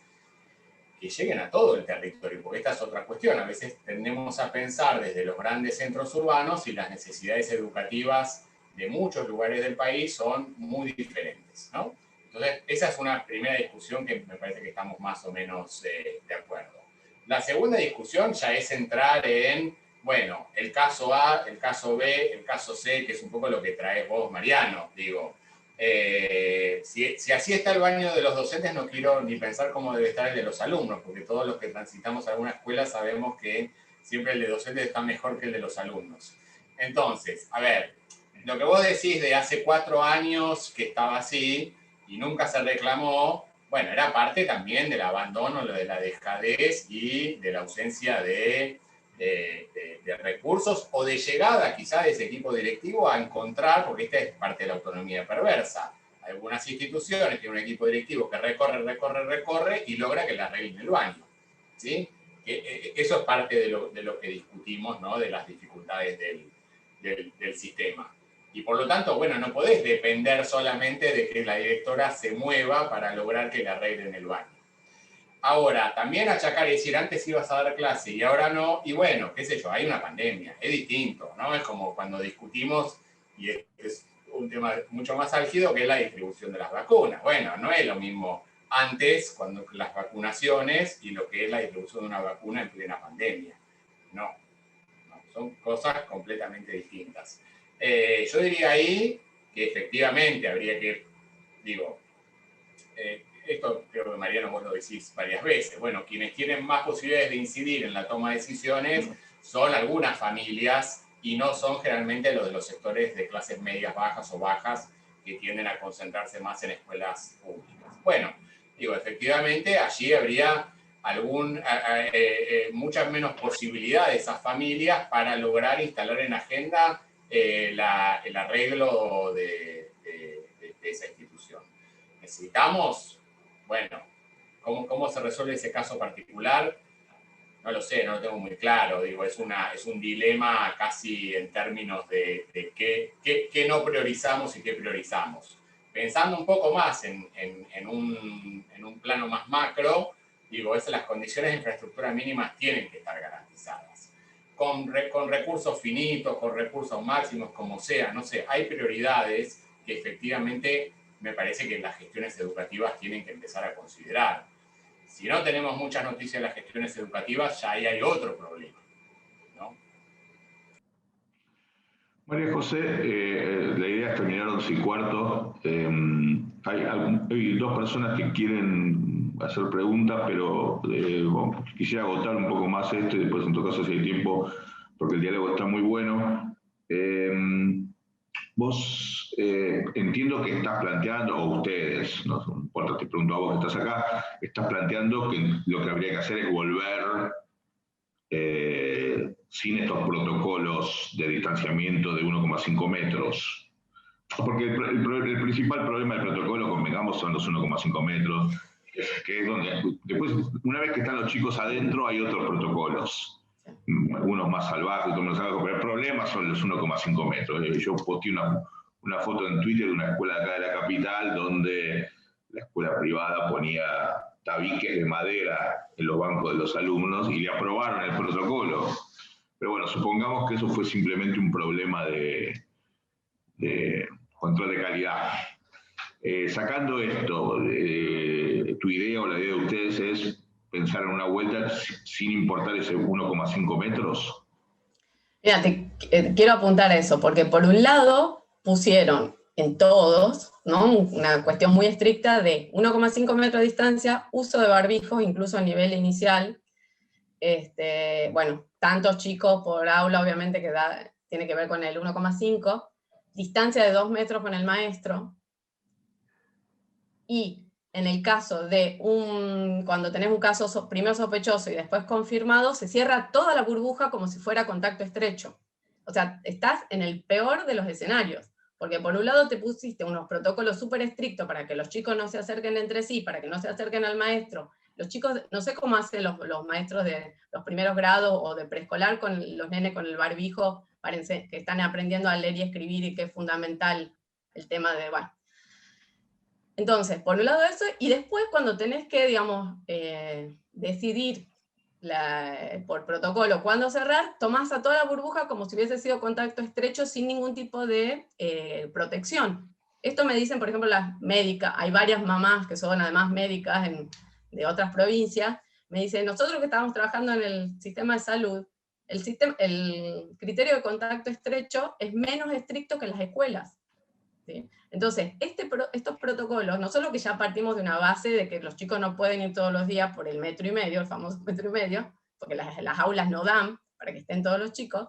Speaker 4: que lleguen a todo el territorio, porque esta es otra cuestión. A veces tendemos a pensar desde los grandes centros urbanos y las necesidades educativas de muchos lugares del país son muy diferentes, ¿no? Entonces, esa es una primera discusión que me parece que estamos más o menos de acuerdo. La segunda discusión ya es entrar en, bueno, el caso A, el caso B, el caso C, que es un poco lo que traes vos, Mariano. Digo, si así está el baño de los docentes, no quiero ni pensar cómo debe estar el de los alumnos, porque todos los que transitamos alguna escuela sabemos que siempre el de docentes está mejor que el de los alumnos. Entonces, a ver, lo que vos decís de hace 4 años que estaba así y nunca se reclamó, bueno, era parte también del abandono, de la dejadez y de la ausencia de recursos o de llegada quizá de ese equipo directivo a encontrar, porque esta es parte de la autonomía perversa. Hay algunas instituciones tienen un equipo directivo que recorre y logra que le arreglen el baño, ¿sí? Eso es parte de lo que discutimos, ¿no? De las dificultades del sistema. Y por lo tanto, bueno, no podés depender solamente de que la directora se mueva para lograr que le arreglen el baño. Ahora, también achacar y decir, antes ibas a dar clase y ahora no, y bueno, qué sé yo, hay una pandemia, es distinto, ¿no? Es como cuando discutimos, y es un tema mucho más álgido, que es la distribución de las vacunas. Bueno, no es lo mismo antes, cuando las vacunaciones, y lo que es la distribución de una vacuna en plena pandemia. No, son cosas completamente distintas. Yo diría ahí que efectivamente habría que, esto creo que Mariano vos lo decís varias veces, bueno, quienes tienen más posibilidades de incidir en la toma de decisiones son algunas familias y no son generalmente los de los sectores de clases medias bajas o bajas que tienden a concentrarse más en escuelas públicas. Bueno, efectivamente allí habría muchas menos posibilidades de esas familias para lograr instalar en agenda el arreglo de esa institución. Necesitamos, bueno, ¿cómo se resuelve ese caso particular? No lo sé, no lo tengo muy claro. Es un dilema casi en términos de qué no priorizamos y qué priorizamos. Pensando un poco más en un plano más macro, las condiciones de infraestructura mínimas tienen que estar garantizadas. Con recursos finitos, con recursos máximos, como sea, no sé, hay prioridades que efectivamente me parece que las gestiones educativas tienen que empezar a considerar. Si no tenemos muchas noticias de las gestiones educativas, ya ahí hay otro problema, ¿no?
Speaker 2: María José, la idea es terminar 11:15. Hay 2 personas que quieren hacer preguntas, pero bueno, quisiera agotar un poco más esto y después en todo caso si hay tiempo, porque el diálogo está muy bueno. Vos vos entiendo que estás planteando, o ustedes, no importa, te pregunto a vos que estás acá, estás planteando que lo que habría que hacer es volver sin estos protocolos de distanciamiento de 1,5 metros. Porque el principal problema del protocolo, convengamos, son los 1,5 metros, que es donde después, una vez que están los chicos adentro, hay otros protocolos. Unos más salvajes, otros menos salvajes, pero el problema son los 1,5 metros. Yo posteé una foto en Twitter de una escuela de acá de la capital donde la escuela privada ponía tabiques de madera en los bancos de los alumnos y le aprobaron el protocolo. Pero bueno, supongamos que eso fue simplemente un problema de control de calidad. Sacando esto, tu idea o la idea de ustedes es pensar en una vuelta sin importar ese 1,5 metros.
Speaker 3: Mira, quiero apuntar a eso, porque por un lado pusieron en todos, ¿no?, una cuestión muy estricta de 1,5 metros de distancia, uso de barbijos, incluso a nivel inicial. Bueno, tantos chicos por aula, obviamente, que tiene que ver con el 1,5, distancia de 2 metros con el maestro, y en el caso de cuando tenés un caso primero sospechoso y después confirmado, se cierra toda la burbuja como si fuera contacto estrecho. O sea, estás en el peor de los escenarios, porque por un lado te pusiste unos protocolos súper estrictos para que los chicos no se acerquen entre sí, para que no se acerquen al maestro. Los chicos, no sé cómo hacen los maestros de los primeros grados o de preescolar con los nenes con el barbijo, que están aprendiendo a leer y escribir y que es fundamental el tema de, bueno. Entonces, por un lado eso, y después cuando tenés que, digamos, decidir por protocolo cuándo cerrar, tomás a toda la burbuja como si hubiese sido contacto estrecho sin ningún tipo de protección. Esto me dicen, por ejemplo, las médicas, hay varias mamás que son además médicas de otras provincias, me dicen, nosotros que estamos trabajando en el sistema de salud, el criterio de contacto estrecho es menos estricto que en las escuelas. ¿Sí? Entonces, estos protocolos, no solo que ya partimos de una base de que los chicos no pueden ir todos los días por el 1,5 metros, el famoso 1,5 metros, porque las aulas no dan para que estén todos los chicos,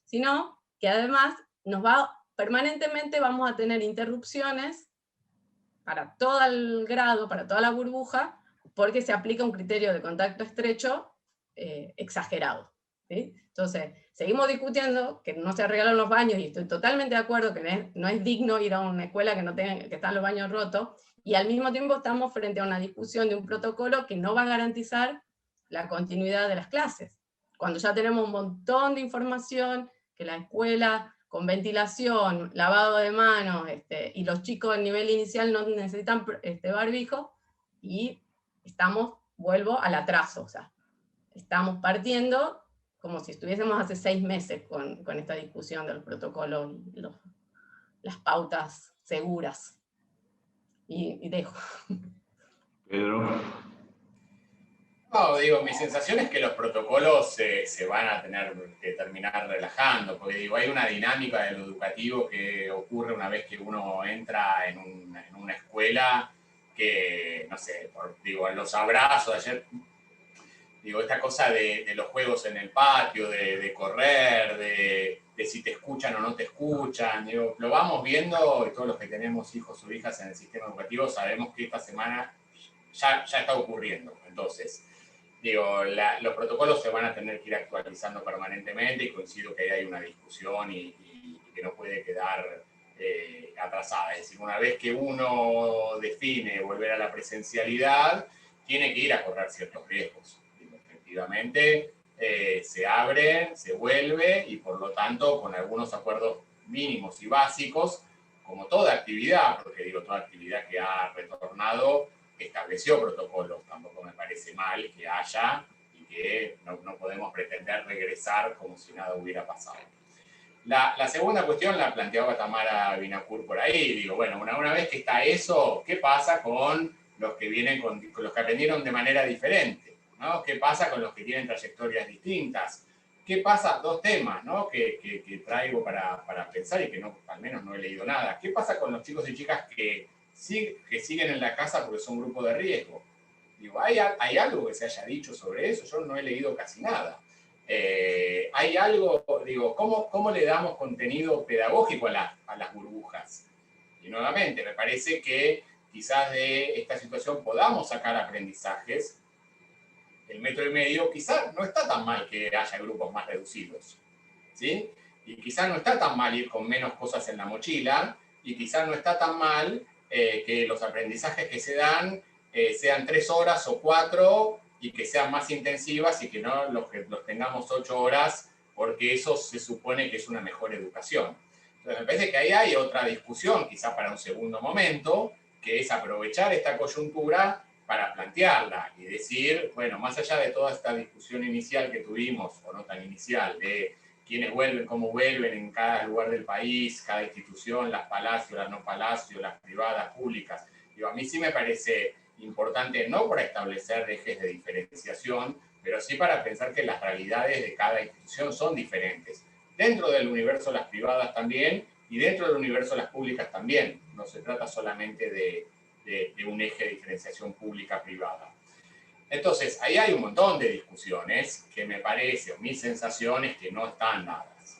Speaker 3: sino que además permanentemente vamos a tener interrupciones para todo el grado, para toda la burbuja, porque se aplica un criterio de contacto estrecho exagerado. ¿Sí? Entonces, seguimos discutiendo que no se arreglan los baños, y estoy totalmente de acuerdo que no es digno ir a una escuela que están los baños rotos, y al mismo tiempo estamos frente a una discusión de un protocolo que no va a garantizar la continuidad de las clases. Cuando ya tenemos un montón de información, que la escuela con ventilación, lavado de manos, y los chicos a nivel inicial no necesitan barbijo, y vuelvo al atraso, o sea, estamos partiendo como si estuviésemos hace 6 meses con esta discusión del protocolo, las pautas seguras. Y dejo.
Speaker 2: Pedro.
Speaker 4: No, digo, mi sensación es que los protocolos se van a tener que terminar relajando, porque digo, hay una dinámica de lo educativo que ocurre una vez que uno entra en una escuela que, no sé, en los abrazos, ayer, digo, esta cosa de los juegos en el patio, de correr, de si te escuchan o no te escuchan, digo, lo vamos viendo, y todos los que tenemos hijos o hijas en el sistema educativo sabemos que esta semana ya está ocurriendo. Entonces, digo, los protocolos se van a tener que ir actualizando permanentemente, y coincido que ahí hay una discusión y que no puede quedar atrasada. Es decir, una vez que uno define volver a la presencialidad, tiene que ir a correr ciertos riesgos. Digo, efectivamente, se abre, se vuelve, y por lo tanto, con algunos acuerdos mínimos y básicos, como toda actividad, porque digo, toda actividad que ha retornado estableció protocolos, tampoco me parece mal que haya, y que no podemos pretender regresar como si nada hubiera pasado. La segunda cuestión la planteaba Tamara Binacur por ahí, digo, bueno, una vez que está eso, ¿qué pasa con los que vienen con los que aprendieron de manera diferente? ¿No? ¿Qué pasa con los que tienen trayectorias distintas? ¿Qué pasa? Dos temas, ¿no?, que traigo para pensar, y que al menos no he leído nada. ¿Qué pasa con los chicos y chicas que siguen en la casa porque son grupo de riesgo? Digo, ¿hay algo que se haya dicho sobre eso? Yo no he leído casi nada. ¿Hay algo, digo, cómo le damos contenido pedagógico a las burbujas? Y nuevamente, me parece que quizás de esta situación podamos sacar aprendizajes. El 1,5 metros quizás no está tan mal que haya grupos más reducidos, ¿sí? Y quizás no está tan mal ir con menos cosas en la mochila, y quizás no está tan mal que los aprendizajes que se dan sean 3 horas o 4, y que sean más intensivas, y que no los tengamos 8 horas, porque eso se supone que es una mejor educación. Entonces me parece que ahí hay otra discusión, quizás para un segundo momento, que es aprovechar esta coyuntura para plantearla y decir, bueno, más allá de toda esta discusión inicial que tuvimos, o no tan inicial, de quiénes vuelven, cómo vuelven en cada lugar del país, cada institución, las palacios, las no palacios, las privadas, públicas. Digo, a mí sí me parece importante, no para establecer ejes de diferenciación, pero sí para pensar que las realidades de cada institución son diferentes. Dentro del universo las privadas también, y dentro del universo las públicas también. No se trata solamente de un eje de diferenciación pública-privada. Entonces, ahí hay un montón de discusiones que me parece, o mis sensaciones, que no están dadas,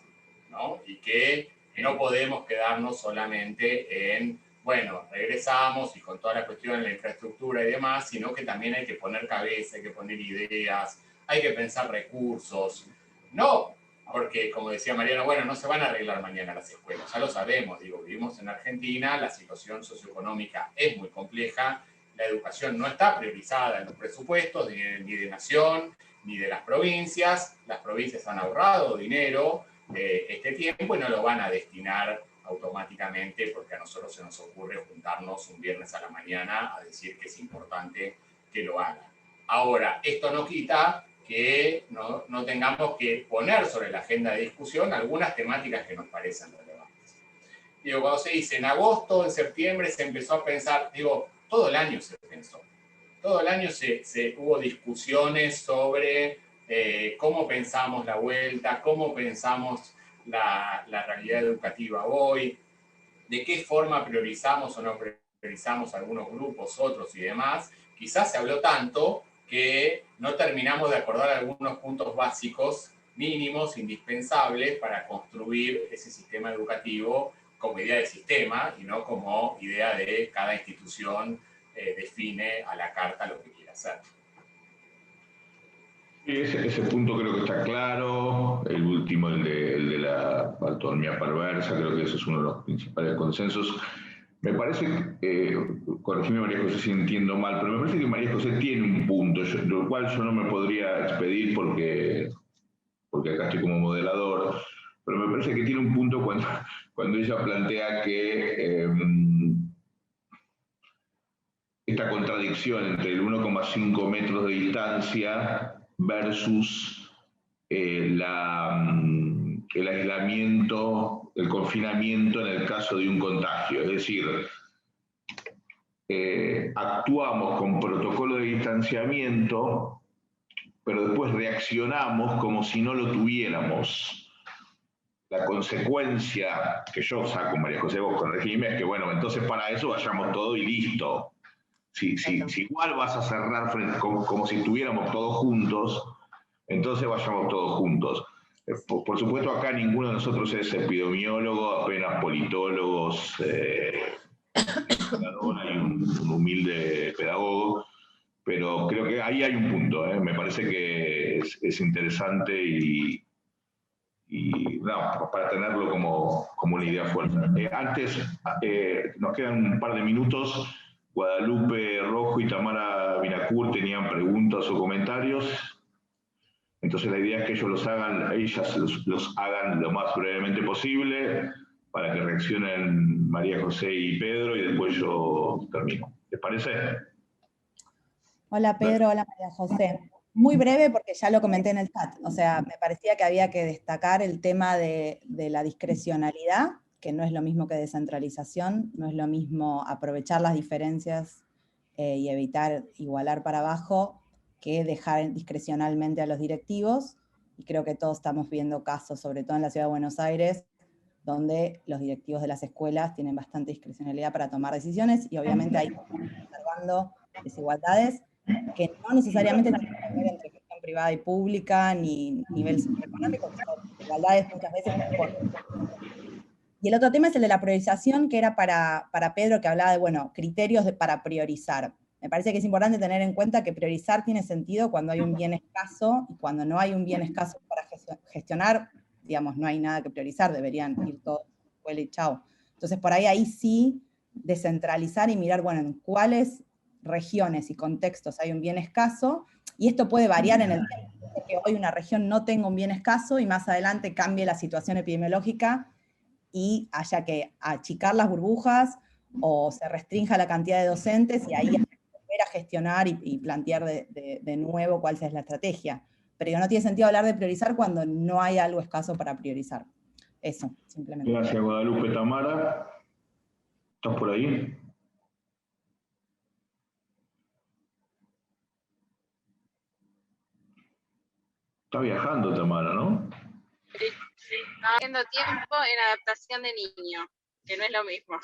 Speaker 4: ¿no? Y que no podemos quedarnos solamente en, bueno, regresamos y con toda la cuestión de la infraestructura y demás, sino que también hay que poner cabeza, hay que poner ideas, hay que pensar recursos. No, porque como decía Mariana, bueno, no se van a arreglar mañana las escuelas, ya lo sabemos, digo, vivimos en Argentina, la situación socioeconómica es muy compleja, la educación no está priorizada en los presupuestos ni de nación, ni de las provincias han ahorrado dinero este tiempo y no lo van a destinar automáticamente porque a nosotros se nos ocurre juntarnos un viernes a la mañana a decir que es importante que lo hagan. Ahora, esto no quita que no tengamos que poner sobre la agenda de discusión algunas temáticas que nos parecen relevantes. Digo, cuando se dice en agosto, en septiembre se empezó a pensar, digo, todo el año se pensó. Todo el año hubo discusiones sobre cómo pensamos la vuelta, cómo pensamos la realidad educativa hoy, de qué forma priorizamos o no priorizamos algunos grupos, otros y demás. Quizás se habló tanto que no terminamos de acordar algunos puntos básicos, mínimos, indispensables para construir ese sistema educativo como idea de sistema y no como idea de cada institución define a la carta lo que quiere hacer.
Speaker 2: Ese punto creo que está claro. El último, el de la autonomía perversa, creo que ese es uno de los principales consensos. Me parece, corregime María José si entiendo mal, pero me parece que María José tiene un punto, lo cual yo no me podría expedir porque acá estoy como moderador, pero me parece que tiene un punto cuando ella plantea que esta contradicción entre el 1,5 metros de distancia versus el aislamiento, el confinamiento en el caso de un contagio. Es decir, actuamos con protocolo de distanciamiento, pero después reaccionamos como si no lo tuviéramos. La consecuencia que yo saco, María José, vos corregime, es que bueno, entonces para eso vayamos todo y listo. Si igual vas a cerrar como si estuviéramos todos juntos, entonces vayamos todos juntos. Por supuesto, acá ninguno de nosotros es epidemiólogo, apenas politólogos, hay un humilde pedagogo, pero creo que ahí hay un punto, me parece que es interesante y no, para tenerlo como una idea fuerte. Antes, nos quedan un par de minutos. Guadalupe Rojo y Tamara Binacur tenían preguntas o comentarios. Entonces la idea es que ellas los hagan lo más brevemente posible para que reaccionen María José y Pedro y después yo termino. ¿Les parece?
Speaker 5: Hola Pedro, hola María José. Muy breve porque ya lo comenté en el chat. O sea, me parecía que había que destacar el tema de la discrecionalidad, que no es lo mismo que descentralización, no es lo mismo aprovechar las diferencias y evitar igualar para abajo que dejar discrecionalmente a los directivos. Y creo que todos estamos viendo casos, sobre todo en la Ciudad de Buenos Aires, donde los directivos de las escuelas tienen bastante discrecionalidad para tomar decisiones y obviamente hay observando desigualdades que no necesariamente tienen que ver entre gestión privada y pública, ni nivel socioeconómico, sino desigualdades muchas veces por Y el otro tema es el de la priorización, que era para Pedro, que hablaba de, bueno, criterios para priorizar. Me parece que es importante tener en cuenta que priorizar tiene sentido cuando hay un bien escaso, y cuando no hay un bien escaso para gestionar, digamos, no hay nada que priorizar, deberían ir todos a la escuela y chao. Entonces, por ahí sí, descentralizar y mirar, bueno, en cuáles regiones y contextos hay un bien escaso, y esto puede variar en el tiempo, porque hoy una región no tenga un bien escaso y más adelante cambie la situación epidemiológica y haya que achicar las burbujas o se restrinja la cantidad de docentes y ahí hay que volver a gestionar y plantear de nuevo cuál es la estrategia. Pero no tiene sentido hablar de priorizar cuando no hay algo escaso para priorizar. Eso, simplemente.
Speaker 2: Gracias, Guadalupe. Tamara, ¿estás por ahí? Está viajando, Tamara, ¿no?
Speaker 6: Estaba haciendo tiempo en adaptación de niño, que no es lo mismo.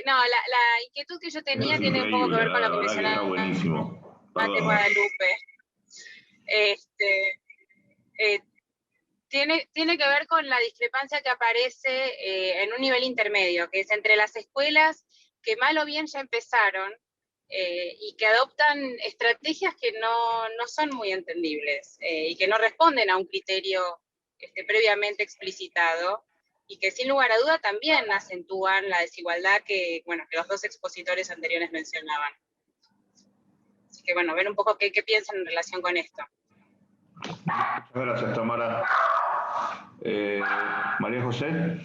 Speaker 6: No, la inquietud que yo tenía tiene un poco que ver con lo que mencionaba.
Speaker 2: Está buenísimo.
Speaker 6: Mate Guadalupe. Tiene que ver con la discrepancia que aparece en un nivel intermedio, que es entre las escuelas que mal o bien ya empezaron y que adoptan estrategias que no son muy entendibles y que no responden a un criterio previamente explicitado y que sin lugar a duda también acentúan la desigualdad que los dos expositores anteriores mencionaban. Así que bueno, ver un poco qué piensan en relación con esto.
Speaker 2: Muchas gracias, Tamara. María José.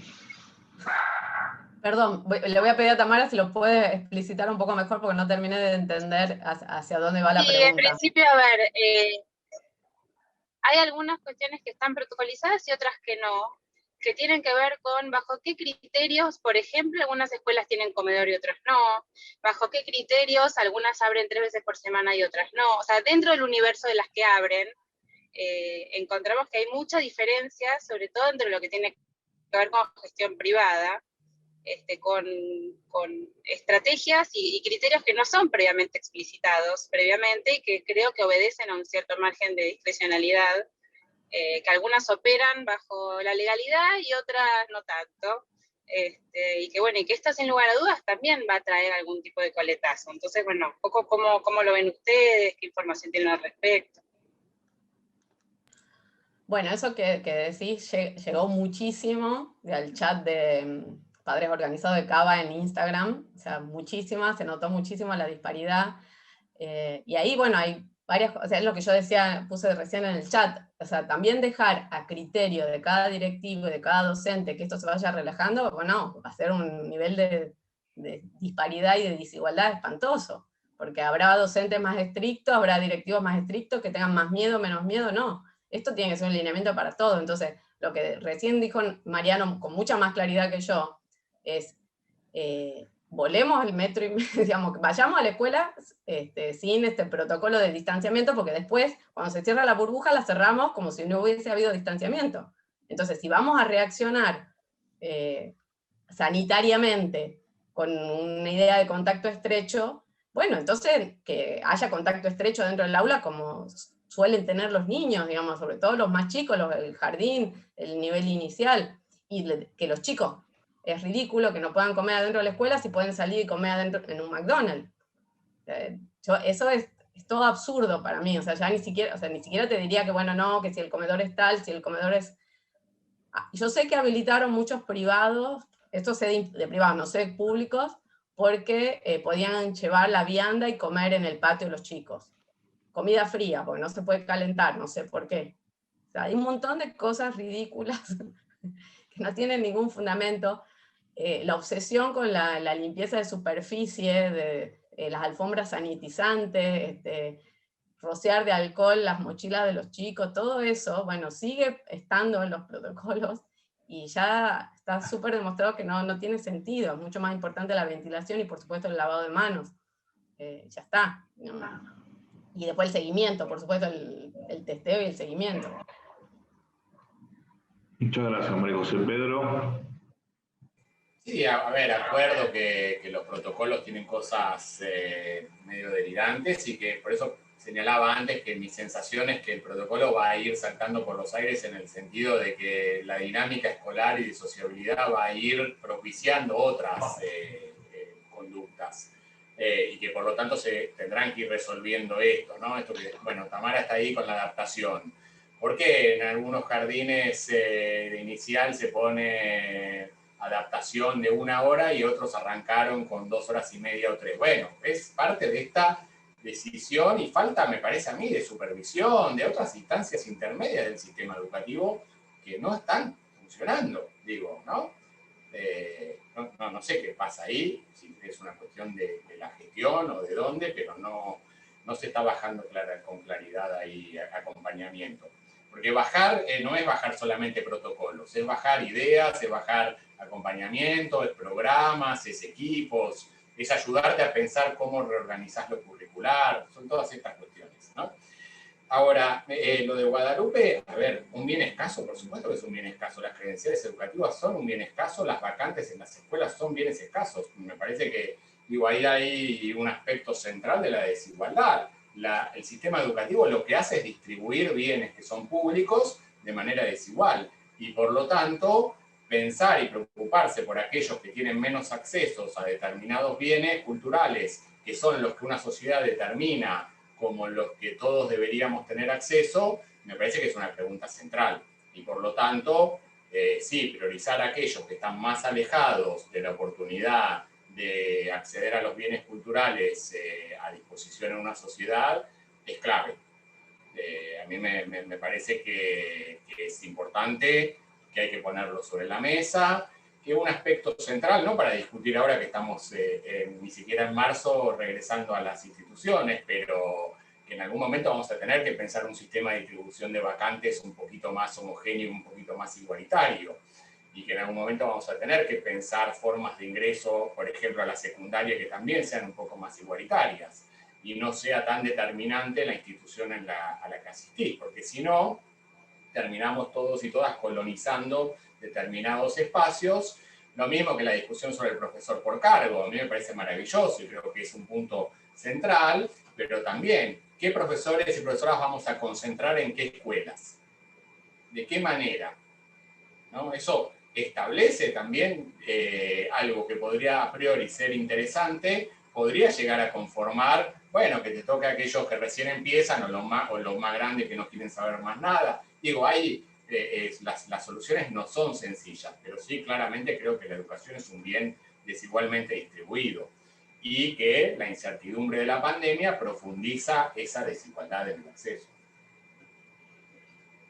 Speaker 3: Perdón, le voy a pedir a Tamara si lo puede explicitar un poco mejor porque no terminé de entender hacia dónde va la pregunta.
Speaker 6: En principio, a ver, hay algunas cuestiones que están protocolizadas y otras que no, que tienen que ver con bajo qué criterios, por ejemplo, algunas escuelas tienen comedor y otras no, bajo qué criterios algunas abren 3 veces por semana y otras no. O sea, dentro del universo de las que abren, encontramos que hay mucha diferencia, sobre todo entre lo que tiene que ver con gestión privada, con estrategias y criterios que no son previamente explicitados previamente y que creo que obedecen a un cierto margen de discrecionalidad, que algunas operan bajo la legalidad y otras no tanto, y que esto sin lugar a dudas también va a traer algún tipo de coletazo. Entonces, bueno, un poco cómo lo ven ustedes, qué información tienen al respecto.
Speaker 3: Bueno, eso que decís llegó muchísimo al chat de Padres Organizados de Cava en Instagram, o sea, muchísima, se notó muchísimo la disparidad. Y ahí, bueno, hay varias cosas, es lo que yo decía, puse recién en el chat, o sea, también dejar a criterio de cada directivo y de cada docente que esto se vaya relajando, bueno, va a ser un nivel de disparidad y de desigualdad espantoso, porque habrá docentes más estrictos, habrá directivos más estrictos que tengan más miedo, menos miedo, no. Esto tiene que ser un lineamiento para todo. Entonces, lo que recién dijo Mariano con mucha más claridad que yo es, volemos el metro y digamos, vayamos a la escuela sin este protocolo de distanciamiento, porque después, cuando se cierra la burbuja, la cerramos como si no hubiese habido distanciamiento. Entonces, si vamos a reaccionar sanitariamente con una idea de contacto estrecho, bueno, entonces que haya contacto estrecho dentro del aula como suelen tener los niños, digamos, sobre todo los más chicos, el jardín, el nivel inicial, y que los chicos, es ridículo que no puedan comer adentro de la escuela si pueden salir y comer adentro en un McDonald's. Eso es todo absurdo para mí, o sea, ya ni siquiera te diría que bueno, no, que si el comedor es tal, si el comedor es... Yo sé que habilitaron muchos privados, esto sé de privados, no sé públicos, porque podían llevar la vianda y comer en el patio los chicos. Comida fría, porque no se puede calentar, no sé por qué. O sea, hay un montón de cosas ridículas que no tienen ningún fundamento. La obsesión con la limpieza de superficie, de las alfombras sanitizantes, rociar de alcohol las mochilas de los chicos, todo eso, bueno, sigue estando en los protocolos y ya está súper demostrado que no tiene sentido. Es mucho más importante la ventilación y por supuesto el lavado de manos. Ya está, ¿no? Y después el seguimiento, por supuesto, el testeo y el seguimiento.
Speaker 2: Muchas gracias, María José. Pedro.
Speaker 4: Sí, a ver, acuerdo que los protocolos tienen cosas medio delirantes y que por eso señalaba antes que mi sensación es que el protocolo va a ir saltando por los aires en el sentido de que la dinámica escolar y de sociabilidad va a ir propiciando otras conductas. Y que por lo tanto se tendrán que ir resolviendo esto, ¿no? Esto que, bueno, Tamara está ahí con la adaptación. ¿Por qué en algunos jardines de inicial se pone adaptación de 1 hora y otros arrancaron con 2 horas y media o 3? Bueno, es parte de esta decisión y falta, me parece a mí, de supervisión, de otras instancias intermedias del sistema educativo que no están funcionando, digo, ¿no? No sé qué pasa ahí, si es una cuestión de la gestión o de dónde, pero no se está bajando con claridad ahí acompañamiento. Porque bajar no es bajar solamente protocolos, es bajar ideas, es bajar acompañamiento, es programas, es equipos, es ayudarte a pensar cómo reorganizar lo curricular, son todas estas cuestiones, ¿no? Ahora, lo de Guadalupe, a ver, un bien escaso, por supuesto que es un bien escaso, las credenciales educativas son un bien escaso, las vacantes en las escuelas son bienes escasos. Me parece que, digo, ahí hay un aspecto central de la desigualdad. El sistema educativo lo que hace es distribuir bienes que son públicos de manera desigual y por lo tanto pensar y preocuparse por aquellos que tienen menos accesos a determinados bienes culturales, que son los que una sociedad determina como los que todos deberíamos tener acceso, me parece que es una pregunta central. Y por lo tanto, sí, priorizar a aquellos que están más alejados de la oportunidad de acceder a los bienes culturales a disposición en una sociedad es clave. A mí me parece que es importante, que hay que ponerlo sobre la mesa, que un aspecto central, no para discutir ahora que estamos ni siquiera en marzo regresando a las instituciones, pero que en algún momento vamos a tener que pensar un sistema de distribución de vacantes un poquito más homogéneo, un poquito más igualitario, y que en algún momento vamos a tener que pensar formas de ingreso, por ejemplo, a la secundaria, que también sean un poco más igualitarias, y no sea tan determinante la institución a la que asistís, porque si no, terminamos todos y todas colonizando determinados espacios. Lo mismo que la discusión sobre el profesor por cargo, a mí me parece maravilloso y creo que es un punto central, pero también, ¿qué profesores y profesoras vamos a concentrar en qué escuelas? ¿De qué manera? ¿No? Eso establece también algo que podría a priori ser interesante, podría llegar a conformar, bueno, que te toque a aquellos que recién empiezan o los más grandes que no quieren saber más nada. Digo, ahí las soluciones no son sencillas, pero sí claramente creo que la educación es un bien desigualmente distribuido y que la incertidumbre de la pandemia profundiza esa desigualdad en el acceso.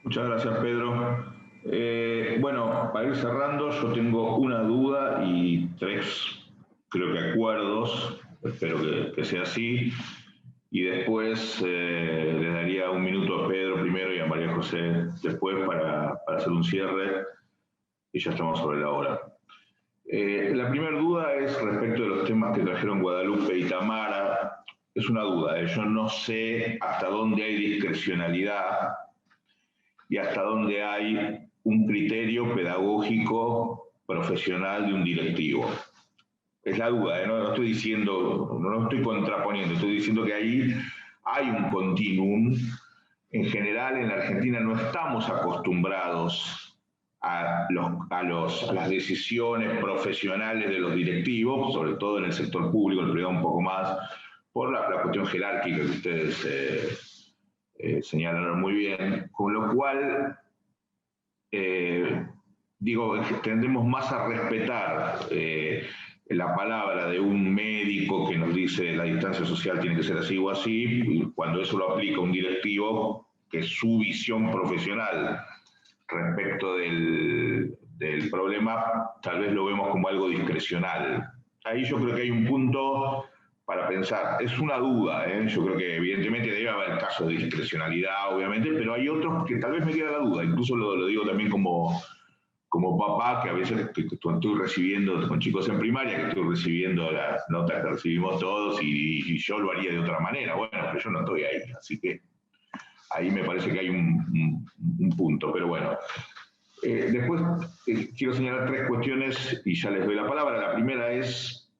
Speaker 2: Muchas gracias, Pedro. Bueno, para ir cerrando, yo tengo una duda y 3, creo que acuerdos, espero que sea así, y después le daría 1 minuto a Pedro primero y a María José después para hacer un cierre, y ya estamos sobre la hora. La primera duda es respecto de los temas que trajeron Guadalupe y Tamara. Es una duda, yo no sé hasta dónde hay discrecionalidad y hasta dónde hay un criterio pedagógico profesional de un directivo. Es la duda, no estoy diciendo, no estoy contraponiendo, estoy diciendo que ahí hay un continuum. En general, en la Argentina no estamos acostumbrados a las decisiones profesionales de los directivos, sobre todo en el sector público, el privado un poco más, por la cuestión jerárquica que ustedes señalaron muy bien, con lo cual, digo, tendemos más a respetar la palabra de un médico que nos dice la distancia social tiene que ser así o así, y cuando eso lo aplica un directivo, que es su visión profesional respecto del problema, tal vez lo vemos como algo discrecional. Ahí yo creo que hay un punto para pensar. Es una duda, yo creo que evidentemente debe haber casos de discrecionalidad, obviamente, pero hay otros que tal vez me queda la duda. Incluso lo digo también como papá, que a veces estoy recibiendo con chicos en primaria, que estoy recibiendo las notas que recibimos todos y yo lo haría de otra manera. Bueno, pero yo no estoy ahí, así que ahí me parece que hay un punto, pero bueno. Después quiero señalar 3 cuestiones y ya les doy la palabra. La primera es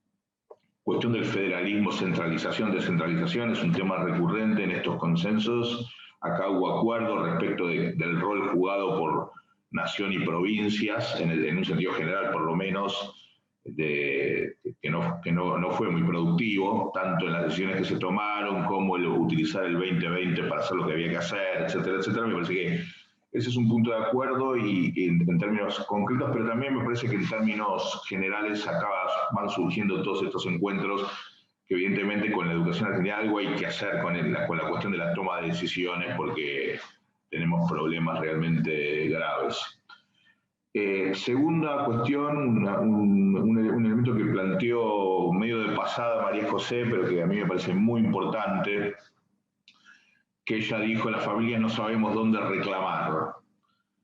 Speaker 2: cuestión del federalismo, centralización, descentralización, es un tema recurrente en estos consensos. Acá hubo acuerdo respecto del rol jugado por nación y provincias, en un sentido general por lo menos, que no fue muy productivo, tanto en las decisiones que se tomaron, como el utilizar el 2020 para hacer lo que había que hacer, etcétera, etcétera. Me parece que ese es un punto de acuerdo y en términos concretos, pero también me parece que en términos generales acá van surgiendo todos estos encuentros que evidentemente con la educación argentina algo hay que hacer con la cuestión de la toma de decisiones porque tenemos problemas realmente graves. Segunda cuestión, un elemento que planteó medio de pasada María José, pero que a mí me parece muy importante, que ella dijo, las familias no sabemos dónde reclamar.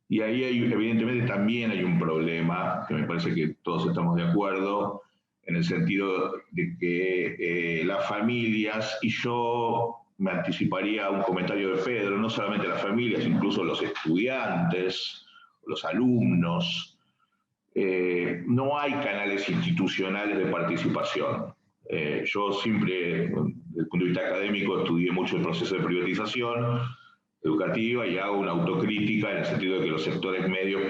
Speaker 2: Y ahí evidentemente también hay un problema, que me parece que todos estamos de acuerdo, en el sentido de que las familias, y yo me anticiparía a un comentario de Pedro, no solamente las familias, incluso los estudiantes, los alumnos, no hay canales institucionales de participación. Yo siempre, desde el punto de vista académico, estudié mucho el proceso de privatización educativa y hago una autocrítica en el sentido de que los sectores medios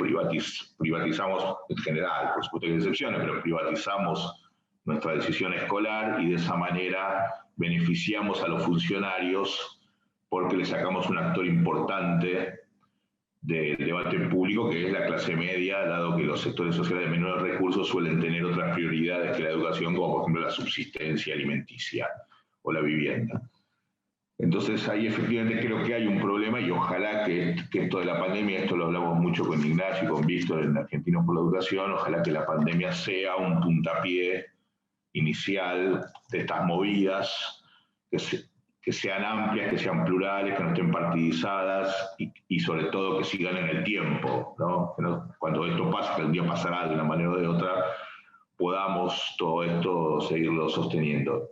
Speaker 2: privatizamos en general, por supuesto que hay excepciones, pero privatizamos nuestra decisión escolar y de esa manera beneficiamos a los funcionarios porque le sacamos un actor importante del debate público, que es la clase media, dado que los sectores sociales de menores recursos suelen tener otras prioridades que la educación, como por ejemplo la subsistencia alimenticia o la vivienda. Entonces ahí efectivamente creo que hay un problema y ojalá que esto de la pandemia, esto lo hablamos mucho con Ignacio y con Víctor en Argentinos por la Educación, ojalá que la pandemia sea un puntapié inicial de estas movidas, que sean amplias, que sean plurales, que no estén partidizadas y sobre todo que sigan en el tiempo, ¿no? Cuando esto pase, que el día pasará de una manera o de otra, podamos todo esto seguirlo sosteniendo.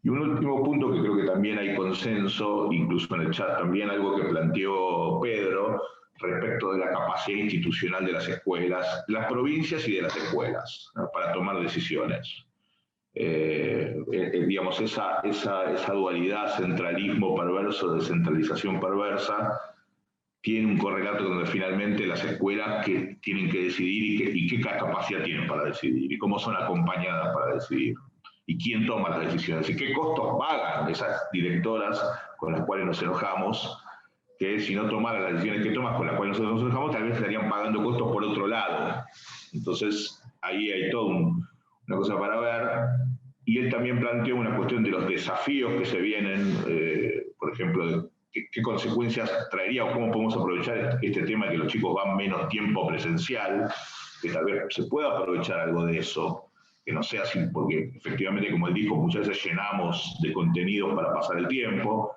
Speaker 2: Y un último punto que creo que también hay consenso, incluso en el chat también, algo que planteó Pedro, respecto de la capacidad institucional de las escuelas, de las provincias y de las escuelas, ¿no? Para tomar decisiones. Digamos, esa dualidad centralismo perverso, descentralización perversa, tiene un correlato donde finalmente las escuelas que tienen que decidir y qué capacidad tienen para decidir y cómo son acompañadas para decidir y quién toma las decisiones y qué costos pagan esas directoras con las cuales nos enojamos, que si no tomaran las decisiones que toman con las cuales nosotros nos enojamos, tal vez estarían pagando costos por otro lado. Entonces ahí hay todo una cosa para ver, y él también planteó una cuestión de los desafíos que se vienen, por ejemplo, qué consecuencias traería o cómo podemos aprovechar este tema de que los chicos van menos tiempo presencial, que tal vez se pueda aprovechar algo de eso, que no sea así, porque efectivamente, como él dijo, muchas veces llenamos de contenidos para pasar el tiempo,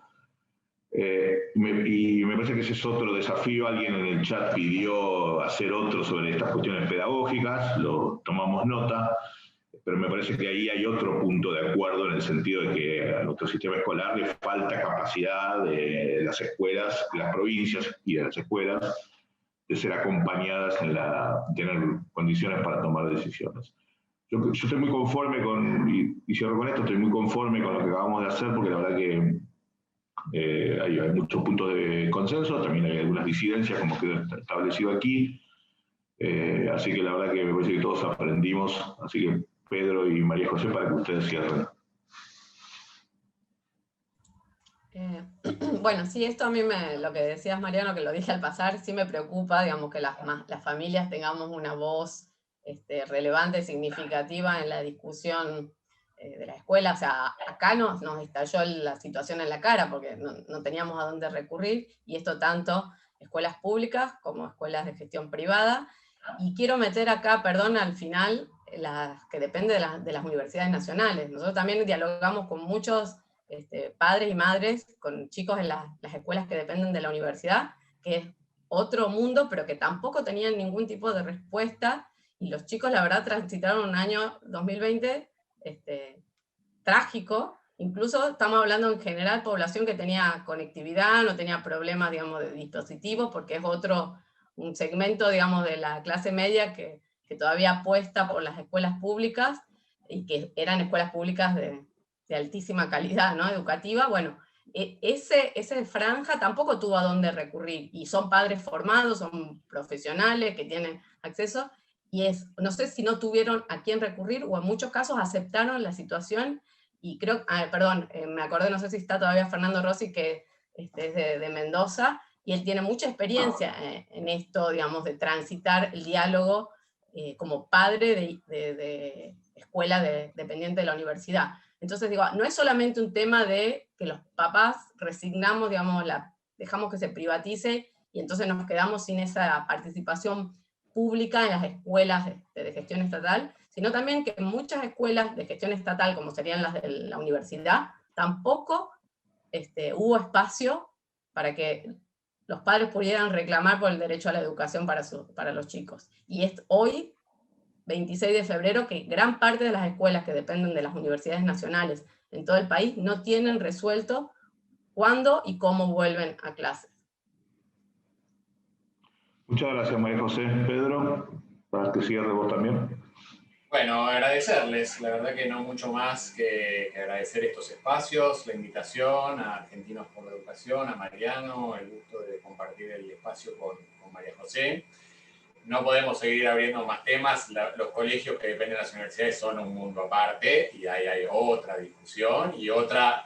Speaker 2: y me parece que ese es otro desafío. Alguien en el chat pidió hacer otro sobre estas cuestiones pedagógicas, lo tomamos nota, pero me parece que ahí hay otro punto de acuerdo en el sentido de que a nuestro sistema escolar le falta capacidad de las escuelas, de las provincias y de las escuelas, de ser acompañadas tener condiciones para tomar decisiones. Yo estoy muy conforme y cierro con esto, estoy muy conforme con lo que acabamos de hacer, porque la verdad que hay muchos puntos de consenso, también hay algunas disidencias, como quedó establecido aquí, así que la verdad que me parece que todos aprendimos, así que Pedro y María José, para que ustedes cierren.
Speaker 3: Bueno, sí, esto a mí lo que decías, Mariano, que lo dije al pasar, sí me preocupa, digamos, que las familias tengamos una voz relevante, significativa en la discusión de la escuela. O sea, acá nos estalló la situación en la cara porque no teníamos a dónde recurrir, y esto tanto escuelas públicas como escuelas de gestión privada. Y quiero meter acá, perdón, al final, que depende de las universidades nacionales. Nosotros también dialogamos con muchos padres y madres, con chicos en las escuelas que dependen de la universidad, que es otro mundo, pero que tampoco tenían ningún tipo de respuesta, y los chicos, la verdad, transitaron un año 2020 trágico. Incluso estamos hablando en general población que tenía conectividad, no tenía problemas, digamos, de dispositivos, porque es un segmento, digamos, de la clase media que todavía apuesta por las escuelas públicas, y que eran escuelas públicas de altísima calidad, ¿no?, educativa. Bueno, ese franja tampoco tuvo a dónde recurrir, y son padres formados, son profesionales que tienen acceso, y no sé si no tuvieron a quién recurrir, o en muchos casos aceptaron la situación, y creo, me acordé, no sé si está todavía Fernando Rossi, que es de Mendoza, y él tiene mucha experiencia en esto, digamos, de transitar el diálogo como padre de escuela dependiente de la universidad. Entonces digo, no es solamente un tema de que los papás resignamos, digamos, dejamos que se privatice y entonces nos quedamos sin esa participación pública en las escuelas de gestión estatal, sino también que en muchas escuelas de gestión estatal, como serían las de la universidad, tampoco hubo espacio para que los padres pudieran reclamar por el derecho a la educación para los chicos. Y es hoy, 26 de febrero, que gran parte de las escuelas que dependen de las universidades nacionales en todo el país no tienen resuelto cuándo y cómo vuelven a clases.
Speaker 2: Muchas gracias, María José. Pedro, para que cierre vos también.
Speaker 4: Bueno, agradecerles, la verdad que no mucho más que agradecer estos espacios, la invitación a Argentinos por la Educación, a Mariano, el gusto de compartir el espacio con María José. No podemos seguir abriendo más temas, los colegios que dependen de las universidades son un mundo aparte, y ahí hay otra discusión, y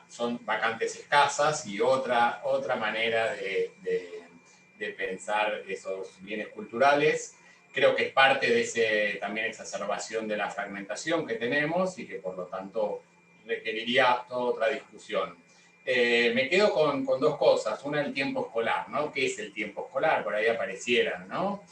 Speaker 4: son vacantes escasas, y otra manera de pensar esos bienes culturales. Creo que es parte de esa también exacerbación de la fragmentación que tenemos, y que por lo tanto requeriría toda otra discusión. Me quedo con dos cosas. Una, el tiempo escolar, ¿no? ¿Qué es el tiempo escolar? Por ahí aparecieran, ¿no?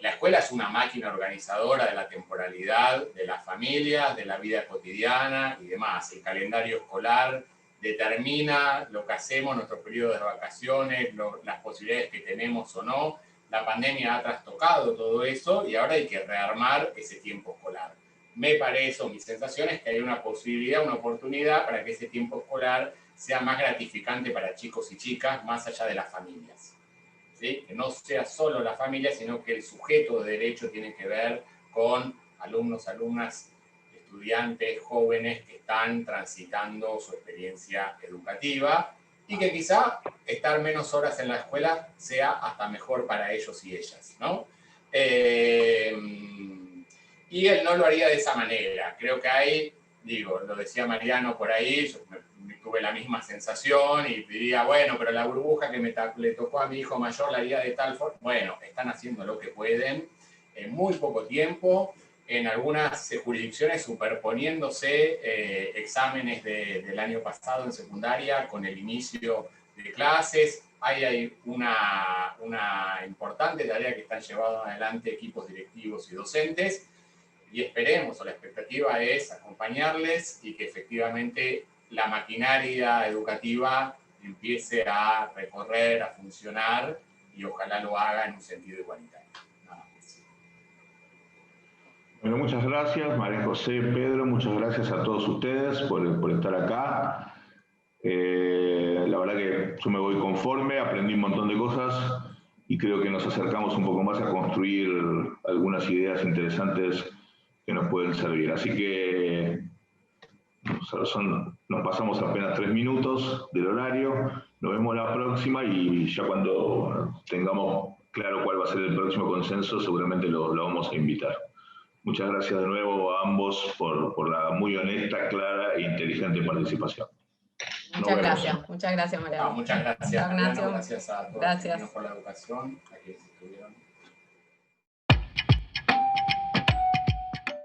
Speaker 4: La escuela es una máquina organizadora de la temporalidad, de las familias, de la vida cotidiana y demás. El calendario escolar determina lo que hacemos, nuestros periodos de vacaciones, las posibilidades que tenemos o no. La pandemia ha trastocado todo eso y ahora hay que rearmar ese tiempo escolar. Me parece, o mi sensación es que hay una posibilidad, una oportunidad para que ese tiempo escolar sea más gratificante para chicos y chicas, más allá de las familias. ¿Sí? Que no sea solo la familia, sino que el sujeto de derecho tiene que ver con alumnos, alumnas, estudiantes, jóvenes que están transitando su experiencia educativa y que quizá estar menos horas en la escuela sea hasta mejor para ellos y ellas, ¿no? Y él no lo haría de esa manera. Creo que hay, lo decía Mariano por ahí, yo tuve la misma sensación y diría, bueno, pero la burbuja que le tocó a mi hijo mayor la haría de tal forma. Bueno, están haciendo lo que pueden en muy poco tiempo, en algunas jurisdicciones superponiéndose exámenes del año pasado en secundaria con el inicio de clases. Hay una importante tarea que están llevando adelante equipos directivos y docentes, y esperemos, o la expectativa es acompañarles y que efectivamente la maquinaria educativa empiece a recorrer, a funcionar, y ojalá lo haga en un sentido igualitario. Nada más.
Speaker 2: Bueno, muchas gracias, María José, Pedro, muchas gracias a todos ustedes por estar acá. La verdad que yo me voy conforme, aprendí un montón de cosas y creo que nos acercamos un poco más a construir algunas ideas interesantes que nos pueden servir. Así que nos pasamos apenas 3 minutos del horario, nos vemos la próxima y ya cuando tengamos claro cuál va a ser el próximo consenso, seguramente lo vamos a invitar. Muchas gracias de nuevo a ambos por la muy honesta, clara e inteligente participación.
Speaker 3: Muchas gracias, Mariano.
Speaker 4: Muchas gracias,
Speaker 3: Ignacio.
Speaker 4: Gracias a todos
Speaker 3: Gracias
Speaker 4: por la educación, a quienes estuvieron.